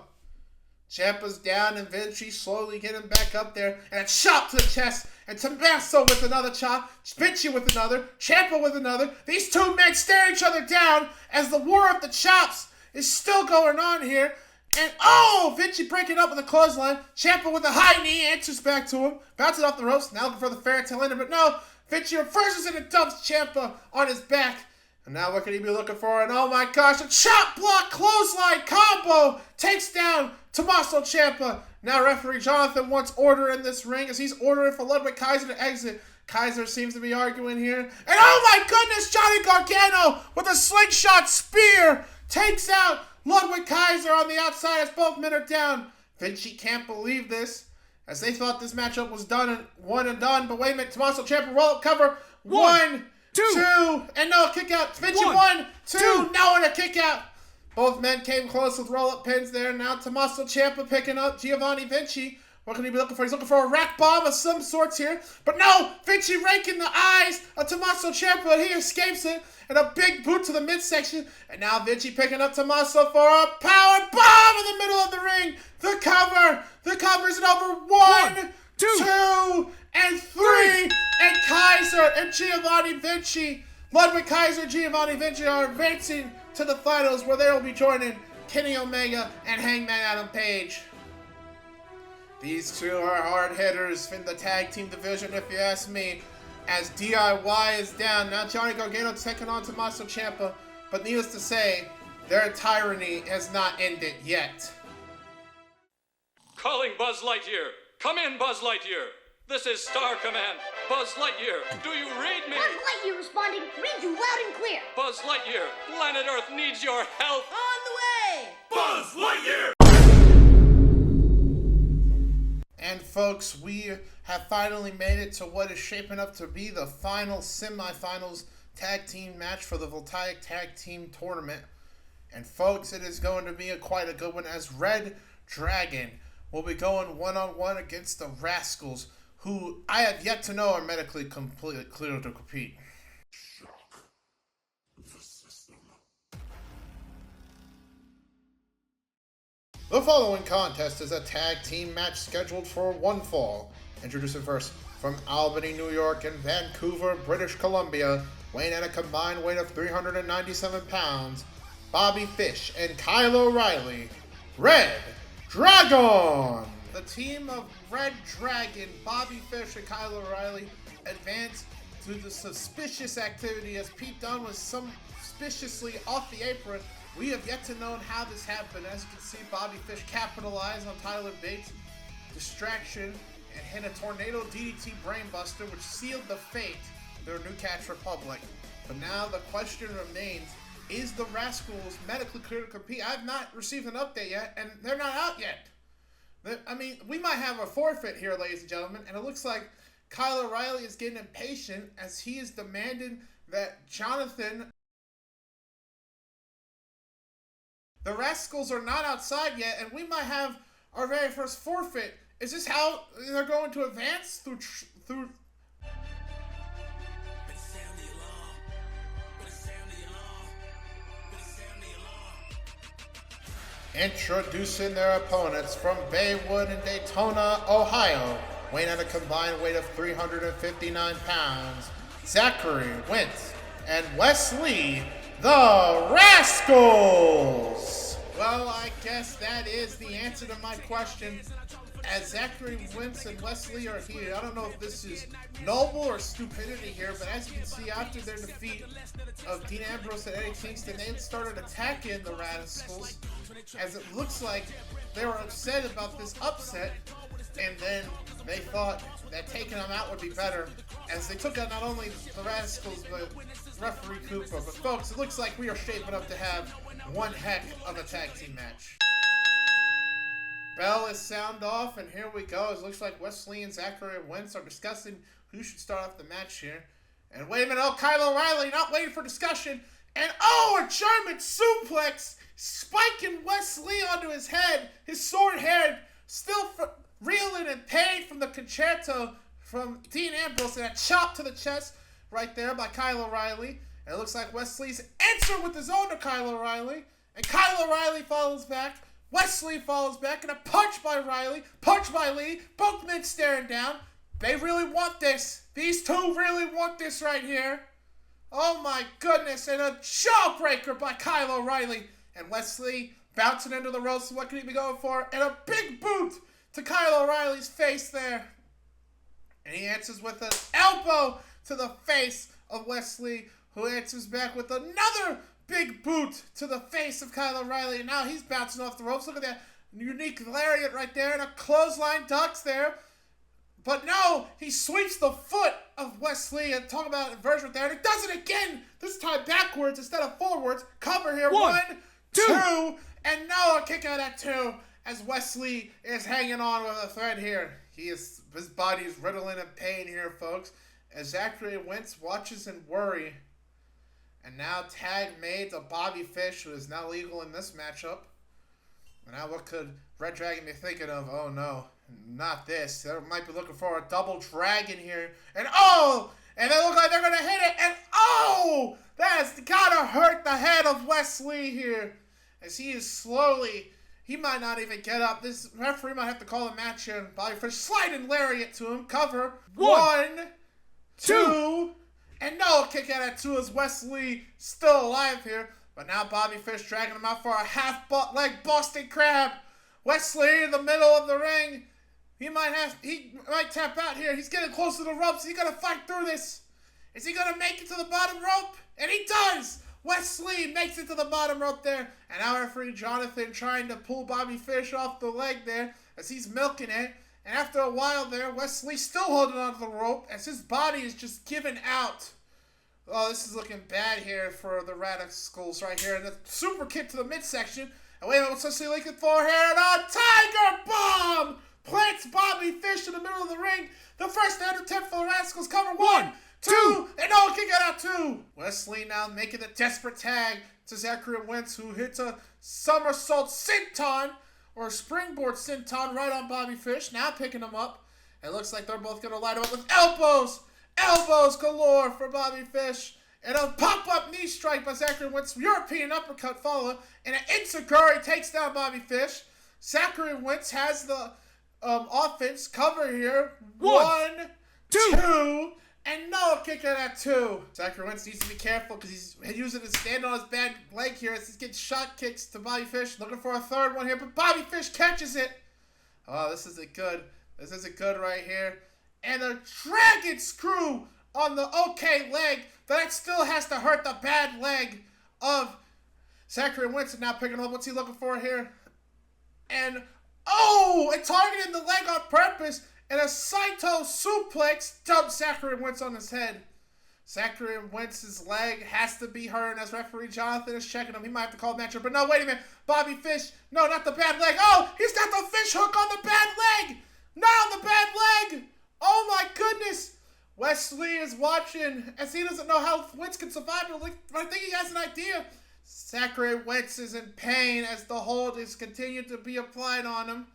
Speaker 1: Ciampa's down and Vinci slowly getting back up there. And a chop to the chest. And Tommaso with another chop. Vinci with another. Ciampa with another. These two men stare each other down as the war of the chops is still going on here. And oh, Vinci breaking up with a clothesline. Ciampa with a high knee answers back to him. Bounces off the ropes. Now looking for the fairy tale ender. But no, Vinci reverses it and dumps Ciampa on his back. And now what could he be looking for? And oh my gosh, a chop block clothesline combo takes down Tommaso Ciampa. Now referee Jonathan wants order in this ring as he's ordering for Ludwig Kaiser to exit. Kaiser seems to be arguing here. And oh my goodness, Johnny Gargano with a slingshot spear takes out Ludwig Kaiser on the outside as both men are down. Vinci can't believe this as they thought this matchup was done and one and done. But wait a minute, Tommaso Ciampa roll up cover. One, two, and no kick out. Vinci one, two, no, and a kick out. Both men came close with roll-up pins there. Now Tommaso Ciampa picking up Giovanni Vinci. What can he be looking for? He's looking for a rack bomb of some sorts here. But no! Vinci raking the eyes of Tommaso Ciampa, and he escapes it. And a big boot to the midsection. And now Vinci picking up Tommaso for a power bomb in the middle of the ring. The cover! The cover's at over one, two, and three. And Kaiser and Giovanni Vinci, Ludwig Kaiser and Giovanni Vinci are advancing to the finals where they will be joining Kenny Omega and Hangman Adam Page. These two are hard hitters in the tag team division, if you ask me. As DIY is down, now Johnny Gargano taking on Tommaso Ciampa, but needless to say, their tyranny has not ended yet.
Speaker 5: Calling Buzz Lightyear. Come in, Buzz Lightyear. This is Star Command. Buzz Lightyear, do you read me?
Speaker 6: Buzz Lightyear responding. Read you loud and clear.
Speaker 5: Buzz Lightyear, planet Earth needs your help.
Speaker 6: On the way.
Speaker 3: Buzz Lightyear!
Speaker 1: And folks, we have finally made it to what is shaping up to be the final semifinals tag team match for the Voltaic Tag Team Tournament. And folks, it is going to be quite a good one as Red Dragon will be going one-on-one against the Rascals, who I have yet to know are medically completely clear to compete. The following contest is a tag team match scheduled for one fall. Introducing first, from Albany, New York and Vancouver, British Columbia, weighing at a combined weight of 397 pounds, Bobby Fish and Kyle O'Reilly, Red Dragon! The team of Red Dragon, Bobby Fish and Kyle O'Reilly advanced to the suspicious activity as Pete Dunne was suspiciously off the apron. We have yet to know how this happened. As you can see, Bobby Fish capitalized on Tyler Bates' distraction and hit a tornado DDT brainbuster, which sealed the fate of their New Catch Republic. But now the question remains, is the Rascals medically clear to compete? I've not received an update yet, and they're not out yet. I mean, we might have a forfeit here, ladies and gentlemen, and it looks like Kyle O'Reilly is getting impatient as he is demanding that Jonathan... The Rascals are not outside yet, and we might have our very first forfeit. Is this how they're going to advance through... Introducing their opponents from Baywood and Daytona, Ohio, weighing at a combined weight of 359 pounds, Zachary Wentz and Wesley the Rascals. Well, I guess that is the answer to my question. As Zachary Wentz and Wesley are here, I don't know if this is noble or stupidity here, but as you can see, after their defeat of Dean Ambrose and Eddie Kingston, they started attacking the Rascals, as it looks like they were upset about this upset, and then they thought that taking them out would be better, as they took out not only the Rascals, but referee Cooper. But folks, it looks like we are shaping up to have one heck of a tag team match. Bell is sound off, and here we go. It looks like Wesley and Zachary Wentz are discussing who should start off the match here. And wait a minute, oh, Kyle O'Reilly not waiting for discussion. And oh, a German suplex, spiking Wesley onto his head, his sword head, still reeling in pain from the concerto from Dean Ambrose, and a chop to the chest right there by Kyle O'Reilly. And it looks like Wesley's answered with his own to Kyle O'Reilly. And Kyle O'Reilly follows back. Wesley follows back, and a punch by Riley, punch by Lee, both men staring down. They really want this. These two really want this right here. Oh my goodness, and a jawbreaker by Kyle O'Reilly. And Wesley bouncing into the ropes, what can he be going for? And a big boot to Kyle O'Reilly's face there. And he answers with an elbow to the face of Wesley, who answers back with another big boot to the face of Kyle O'Reilly, and now he's bouncing off the ropes. Look at that unique lariat right there, and a clothesline ducks there. But no, he sweeps the foot of Wesley, and talk about inversion there, and he does it again, this time backwards instead of forwards. Cover here, one, two, and no, a kick out at two, as Wesley is hanging on with a thread here. His body is riddling in pain here, folks, as Zachary Wentz watches in worry. And now tag made to Bobby Fish, who is now legal in this matchup. And now what could Red Dragon be thinking of? Oh no, not this. They might be looking for a double dragon here. And oh! And they look like they're going to hit it. And oh! That's gotta hurt the head of Wesley here. As he is slowly, he might not even get up. This referee might have to call a match here. Bobby Fish sliding lariat to him. Cover. One, two. And no kick out at two as Wesley still alive here. But now Bobby Fish dragging him out for a half-leg Boston Crab. Wesley in the middle of the ring. He might tap out here. He's getting close to the ropes. Is he going to fight through this? Is he going to make it to the bottom rope? And he does! Wesley makes it to the bottom rope there. And now referee Jonathan trying to pull Bobby Fish off the leg there as he's milking it. And after a while there, Wesley still holding onto the rope as his body is just giving out. Oh, this is looking bad here for the Radicals right here. And the super kick to the midsection. And wait a minute, what's Wesley looking for here? And a Tiger Bomb plants Bobby Fish in the middle of the ring. The first out of 10 for the Radicals. Cover one, two, and no, kick out two. Wesley now making a desperate tag to Zachary Wentz, who hits a somersault senton, or a springboard senton right on Bobby Fish. Now picking him up. It looks like they're both going to line him up with elbows. Elbows galore for Bobby Fish. And a pop-up knee strike by Zachary Wentz. European uppercut follow. And an Enziguri takes down Bobby Fish. Zachary Wentz has the offense cover here. One, two, and no kick out at two. Zachary Wentz needs to be careful because he's using his stand on his bad leg here as he's getting shot kicks to Bobby Fish. Looking for a third one here, but Bobby Fish catches it. Oh, this isn't good. This isn't good right here. And a dragon screw on the okay leg. That still has to hurt the bad leg of Zachary Wentz. Now picking up. What's he looking for here? And oh, it targeted the leg on purpose. And a Saito suplex dumps Zachary Wentz on his head. Zachary Wentz's leg has to be hurt as referee Jonathan is checking him. He might have to call the matchup. But no, wait a minute. Bobby Fish. No, not the bad leg. Oh, he's got the fish hook on the bad leg. Not on the bad leg. Oh, my goodness. Wesley is watching as he doesn't know how Wentz can survive. But I think he has an idea. Zachary Wentz is in pain as the hold is continued to be applied on him.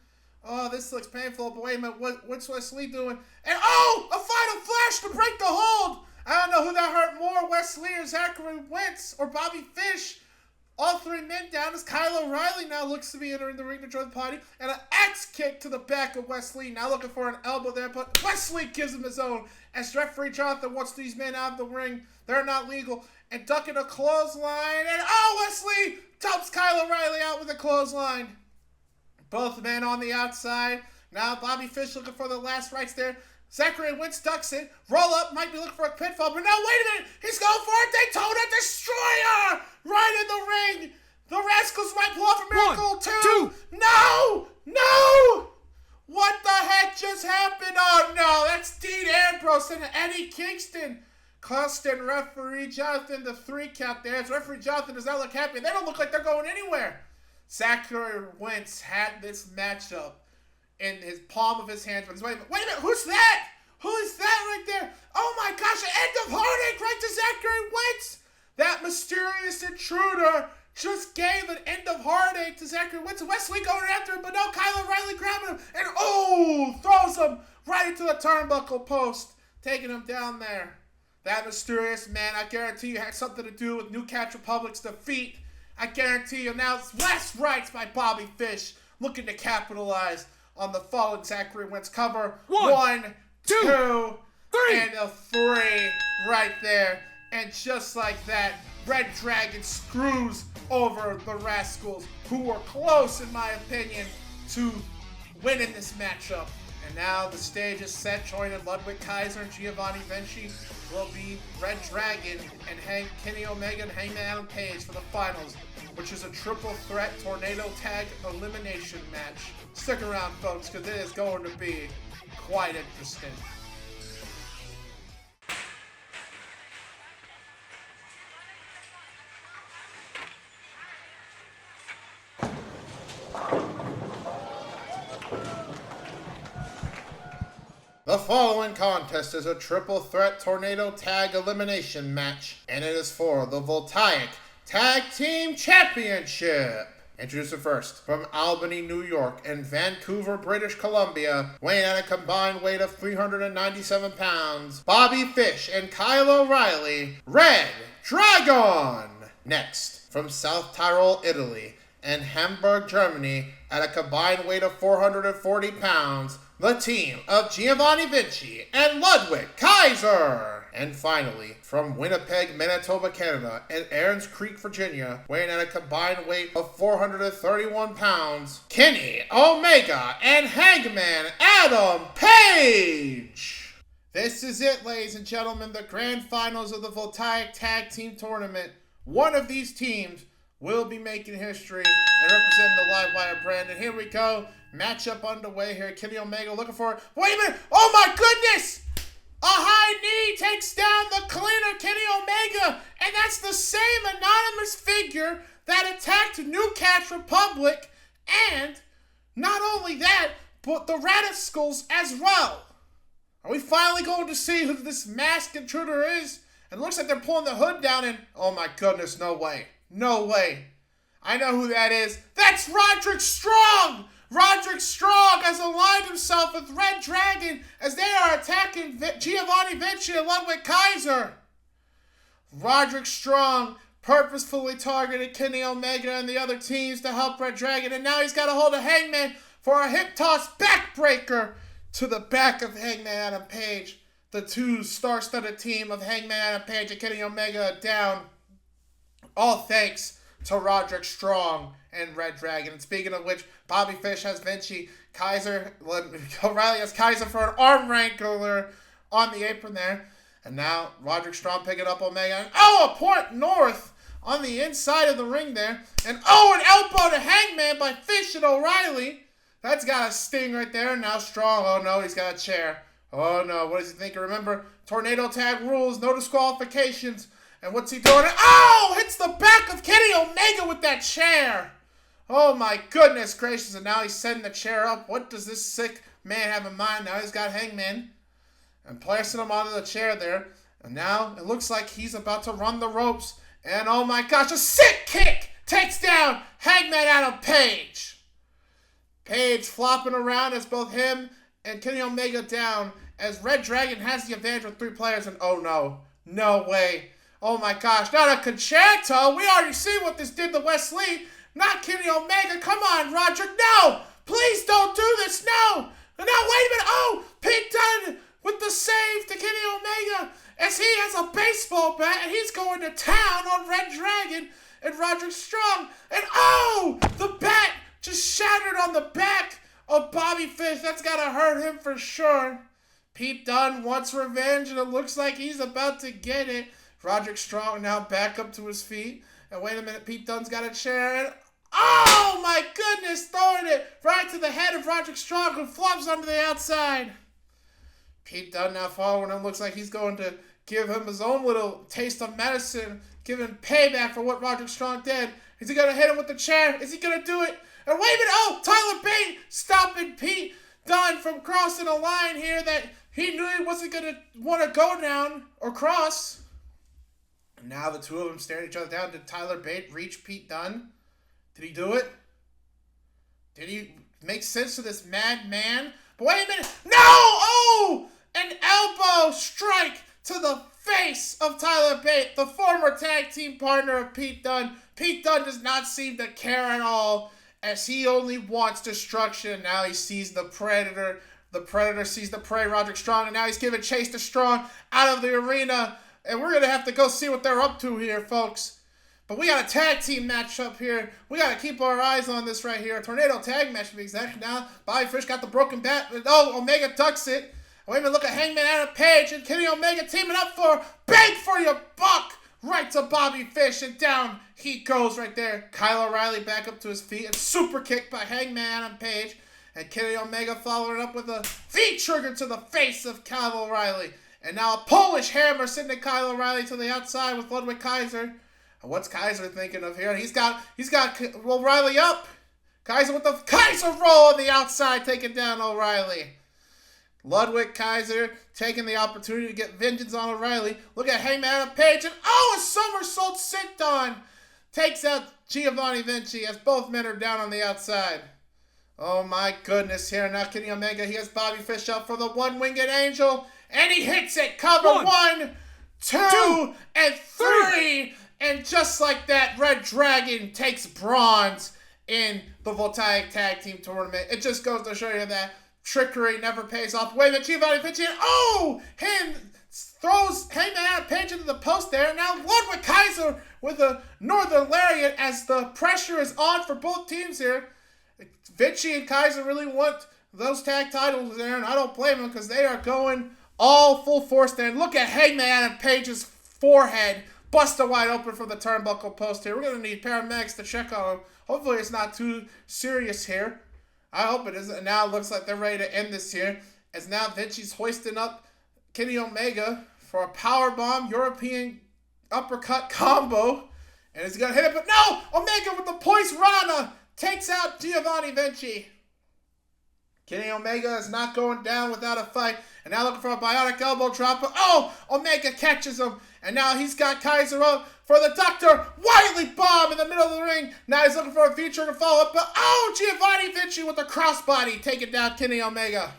Speaker 1: Oh, this looks painful. But wait a minute. What's Wesley doing? And oh, a final flash to break the hold. I don't know who that hurt more, Wesley or Zachary Wentz or Bobby Fish. All three men down as Kyle O'Reilly now looks to be entering the ring to join the party. And an axe kick to the back of Wesley. Now looking for an elbow there, but Wesley gives him his own. As referee Jonathan wants these men out of the ring. They're not legal. And ducking a clothesline. And oh, Wesley dumps Kyle O'Reilly out with a clothesline. Both men on the outside. Now Bobby Fish looking for the last rights there. Zachary Wentz ducks it. Roll up. Might be looking for a pinfall. But no, wait a minute. He's going for it. Daytona Destroyer. Right in the ring. The Rascals might pull off a miracle.
Speaker 3: One, two.
Speaker 1: No. No. What the heck just happened? Oh, no. That's Dean Ambrose and Eddie Kingston. Costing referee Jonathan the 3 count there. As referee Jonathan does not look happy. They don't look like they're going anywhere. Zachary Wentz had this matchup in his palm of his hands. Wait a minute, who's that? Who is that right there? Oh my gosh, an end of heartache right to Zachary Wentz. That mysterious intruder just gave an end of heartache to Zachary Wentz. Wesley going after him, but no, Kyle O'Reilly grabbing him. And throws him right into the turnbuckle post, taking him down there. That mysterious man, I guarantee you, had something to do with New Catch Republic's defeat. I guarantee you now, last rights by Bobby Fish, looking to capitalize on the fallen Zachary Wentz cover. One, two,
Speaker 3: three.
Speaker 1: and a 3 right there. And just like that, Red Dragon screws over the Rascals, who were close, in my opinion, to winning this matchup. And now the stage is set. Joining Ludwig Kaiser and Giovanni Vinci will be Red Dragon and Kenny Omega and Hangman Adam Page for the finals, which is a triple threat tornado tag elimination match. Stick around, folks, because it is going to be quite interesting. The following contest is a triple threat tornado tag elimination match, and it is for the Voltaic Tag Team Championship. Introducing first, from Albany, New York, and Vancouver, British Columbia, weighing at a combined weight of 397 pounds, Bobby Fish and Kyle O'Reilly, Red Dragon. Next, from South Tyrol, Italy, and Hamburg, Germany, at a combined weight of 440 pounds, the team of Giovanni Vinci and Ludwig Kaiser. And finally, from Winnipeg, Manitoba, Canada, and Aarons Creek, Virginia, weighing at a combined weight of 431 pounds, Kenny Omega and Hangman Adam Page. This is it, ladies and gentlemen, the grand finals of the Voltaic Tag Team Tournament. One of these teams will be making history and representing the Livewire brand. And here we go. Matchup underway here. Kenny Omega looking for it. Wait a minute. Oh my goodness. A high knee takes down the cleaner Kenny Omega. And that's the same anonymous figure that attacked New Catch Republic. And not only that, but the Radicals as well. Are we finally going to see who this masked intruder is? And it looks like they're pulling the hood down and oh my goodness, no way. No way. I know who that is. That's Roderick Strong! Roderick Strong has aligned himself with Red Dragon as they are attacking Giovanni Vinci and Ludwig Kaiser. Roderick Strong purposefully targeted Kenny Omega and the other teams to help Red Dragon, and now he's got a hold of Hangman for a hip toss backbreaker to the back of Hangman Adam Page. The two star-studded team of Hangman Adam Page and Kenny Omega are down. All thanks to Roderick Strong and Red Dragon. And speaking of which, Bobby Fish has Vinci, O'Reilly has Kaiser for an arm wrangler on the apron there. And now Roderick Strong picking up Omega. And a point north on the inside of the ring there. And an elbow to Hangman by Fish and O'Reilly. That's got a sting right there. And now Strong, oh no, he's got a chair. Oh no, what does he think? Remember, tornado tag rules, no disqualifications. And what's he doing? Oh, hits the back of Kenny Omega with that chair. Oh my goodness gracious, and now he's setting the chair up. What does this sick man have in mind? Now he's got Hangman and placing him onto the chair there. And now it looks like he's about to run the ropes. And oh my gosh, a sick kick takes down Hangman Adam Page. Page flopping around as both him and Kenny Omega down as Red Dragon has the advantage with 3 players. And oh no, no way. Oh my gosh, not a concerto. We already see what this did to Wesley. Not Kenny Omega. Come on, Roderick. No! Please don't do this. No! No, wait a minute. Oh, Pete Dunne with the save to Kenny Omega as he has a baseball bat and he's going to town on Red Dragon and Roderick Strong. And oh, the bat just shattered on the back of Bobby Fish. That's got to hurt him for sure. Pete Dunne wants revenge and it looks like he's about to get it. Roderick Strong now back up to his feet. And wait a minute, Pete Dunne's got a chair. And oh my goodness, throwing it right to the head of Roderick Strong who flops onto the outside. Pete Dunne now following him. Looks like he's going to give him his own little taste of medicine. Give him payback for what Roderick Strong did. Is he going to hit him with the chair? Is he going to do it? And wait a minute. Oh, Tyler Bate stopping Pete Dunne from crossing a line here that he knew he wasn't going to want to go down or cross. And now the two of them staring each other down. Did Tyler Bate reach Pete Dunne? Did he do it? Did he make sense to this madman? But wait a minute. No! Oh! An elbow strike to the face of Tyler Bate, the former tag team partner of Pete Dunne. Pete Dunne does not seem to care at all as he only wants destruction. Now he sees the Predator. The Predator sees the prey, Roderick Strong, and now he's giving chase to Strong out of the arena. And we're going to have to go see what they're up to here, folks. But we got a tag team match up here. We got to keep our eyes on this right here. A tornado tag match to be exact. Now, Bobby Fish got the broken bat. Oh, Omega ducks it. Wait a minute, look at Hangman Adam Page and Kenny Omega teaming up for bang for your buck. Right to Bobby Fish, and down he goes right there. Kyle O'Reilly back up to his feet. And super kick by Hangman Adam Page. And Kenny Omega following up with a V-trigger to the face of Kyle O'Reilly. And now a Polish hammer sending Kyle O'Reilly to the outside with Ludwig Kaiser. And what's Kaiser thinking of here? He's got O'Reilly up. Kaiser with the Kaiser roll on the outside, taking down O'Reilly. Ludwig Kaiser taking the opportunity to get vengeance on O'Reilly. Look at Hangman Adam Page, and oh, a somersault senton takes out Giovanni Vinci as both men are down on the outside. Oh my goodness, here now Kenny Omega, he has Bobby Fish up for the one-winged angel, and he hits it. Cover one, two, and three. And just like that, Red Dragon takes bronze in the Voltaic Tag Team Tournament. It just goes to show you that trickery never pays off. Wait a minute, Giovanni Vinci, oh! Him throws Hangman Adam Page into the post there. Now Ludwig Kaiser with a Northern Lariat as the pressure is on for both teams here. Vinci and Kaiser really want those tag titles there, and I don't blame them because they are going all full force there. And look at Hangman Adam Page's forehead busted wide open from the turnbuckle post here. We're going to need paramedics to check on him. Hopefully it's not too serious here. I hope it isn't. And now it looks like they're ready to end this here as now Vinci's hoisting up Kenny Omega for a powerbomb European uppercut combo. And he's going to hit it, but no! Omega with the Poise Rana takes out Giovanni Vinci. Kenny Omega is not going down without a fight. And now looking for a bionic elbow drop. But oh! Omega catches him. And now he's got Kaiser up for the Dr. Wiley bomb in the middle of the ring. Now he's looking for a feature to follow up. But oh! Giovanni Vinci with the crossbody taking down Kenny Omega.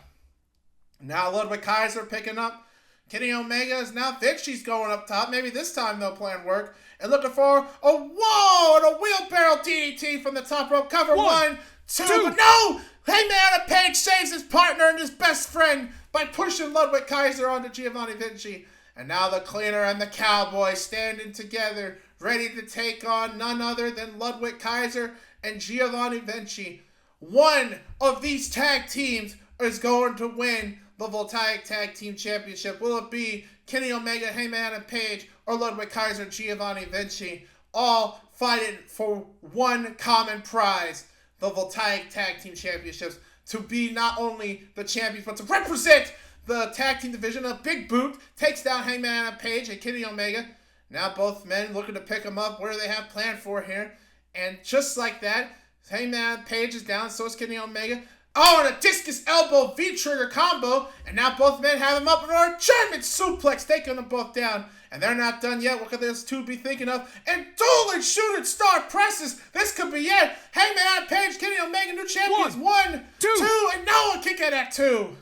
Speaker 1: Now Ludwig Kaiser picking up Kenny Omega is now Vinci's going up top. Maybe this time they'll plan work. And looking for a whoa and a wheelbarrow DDT from the top rope. Cover one, two. But no! Hangman Adam Page saves his partner and his best friend by pushing Ludwig Kaiser onto Giovanni Vinci. And now the Cleaner and the Cowboy standing together, ready to take on none other than Ludwig Kaiser and Giovanni Vinci. One of these tag teams is going to win the Voltaic Tag Team Championship. Will it be Kenny Omega, Hangman Adam Page, or Ludwig Kaiser, Giovanni Vinci? All fighting for one common prize, the Voltaic Tag Team Championships, to be not only the champions, but to represent the tag team division. A big boot takes down Hangman Adam Page and Kenny Omega. Now both men looking to pick him up. Where do they have planned for here? And just like that, Hangman Adam Page is down, so is Kenny Omega. Oh, and a discus elbow V-trigger combo. And now both men have him up in a German suplex, taking them both down. And they're not done yet. What could those two be thinking of? And dueling shooting star presses. This could be it. Hangman Adam Page, Kenny Omega, new champions. One, two, and no one can get at 2.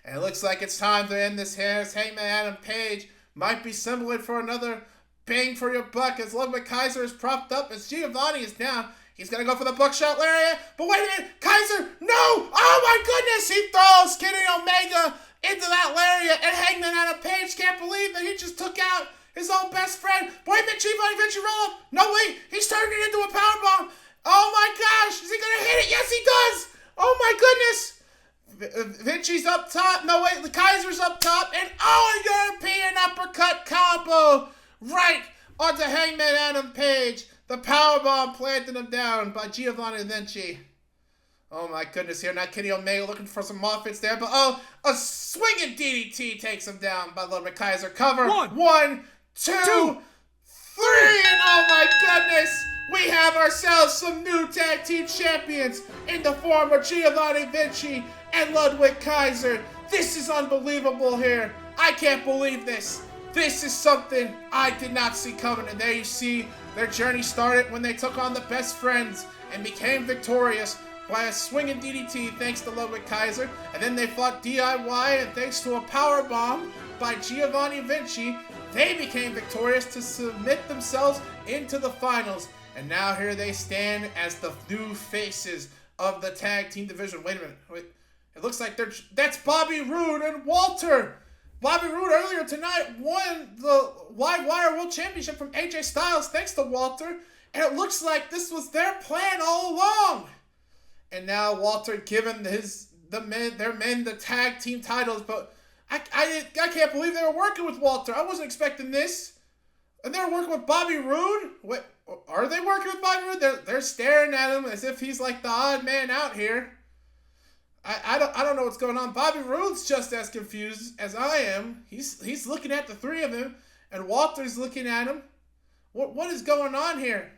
Speaker 1: And it looks like it's time to end this here as Hangman Adam Page might be symboling for another bang for your buck as Ludwig Kaiser is propped up as Giovanni is down. He's going to go for the buckshot lariat. But wait a minute. Kaiser, no. Oh, my goodness. He throws Kenny Omega into that lariat. And Hangman Adam Page can't believe that he just took out his own best friend. Wait a minute. Giovanni Vinci roll up. No, wait. He's turning it into a powerbomb. Oh, my gosh. Is he going to hit it? Yes, he does. Oh, my goodness. Vinci's up top. No, wait. The Kaiser's up top. And a European uppercut combo right onto Hangman Adam Page. The powerbomb planted him down by Giovanni Vinci. Oh my goodness, here now Kenny Omega looking for some offense there, but a swinging DDT takes him down by Ludwig Kaiser. Cover. One, two, three, and oh my goodness, we have ourselves some new tag team champions in the form of Giovanni Vinci and Ludwig Kaiser. This is unbelievable here. I can't believe this. This is something I did not see coming, and there you see their journey started when they took on the best friends and became victorious by a swinging DDT thanks to Ludwig Kaiser, and then they fought DIY, and thanks to a powerbomb by Giovanni Vinci, they became victorious to submit themselves into the finals. And now here they stand as the new faces of the tag team division. Wait a minute. Wait. It looks like that's Bobby Roode and Walter. Bobby Roode earlier tonight won the Live Wire World Championship from AJ Styles thanks to Walter. And it looks like this was their plan all along. And now Walter giving their men the tag team titles. But I can't believe they were working with Walter. I wasn't expecting this. And they're working with Bobby Roode? What, are they working with Bobby Roode? They're staring at him as if he's like the odd man out here. I don't know what's going on. Bobby Roode's just as confused as I am. He's looking at the three of them, and Walter's looking at him. What is going on here?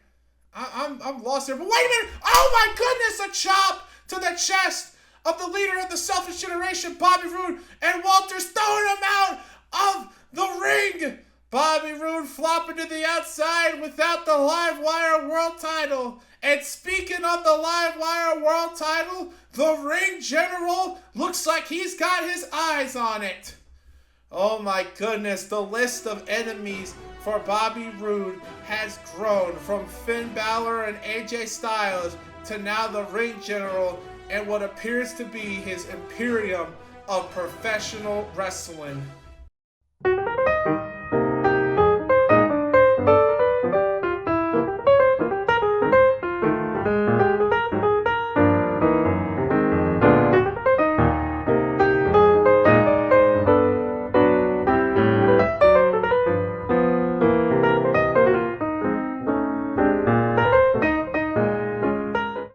Speaker 1: I'm lost here. But wait a minute! Oh my goodness! A chop to the chest of the leader of the Selfish Generation, Bobby Roode, and Walter's throwing him out of the ring. Bobby Roode flopping to the outside without the Live Wire World title. And speaking of the Live Wire World title, the Ring General looks like he's got his eyes on it. Oh my goodness, the list of enemies for Bobby Roode has grown from Finn Balor and AJ Styles to now the Ring General and what appears to be his imperium of professional wrestling.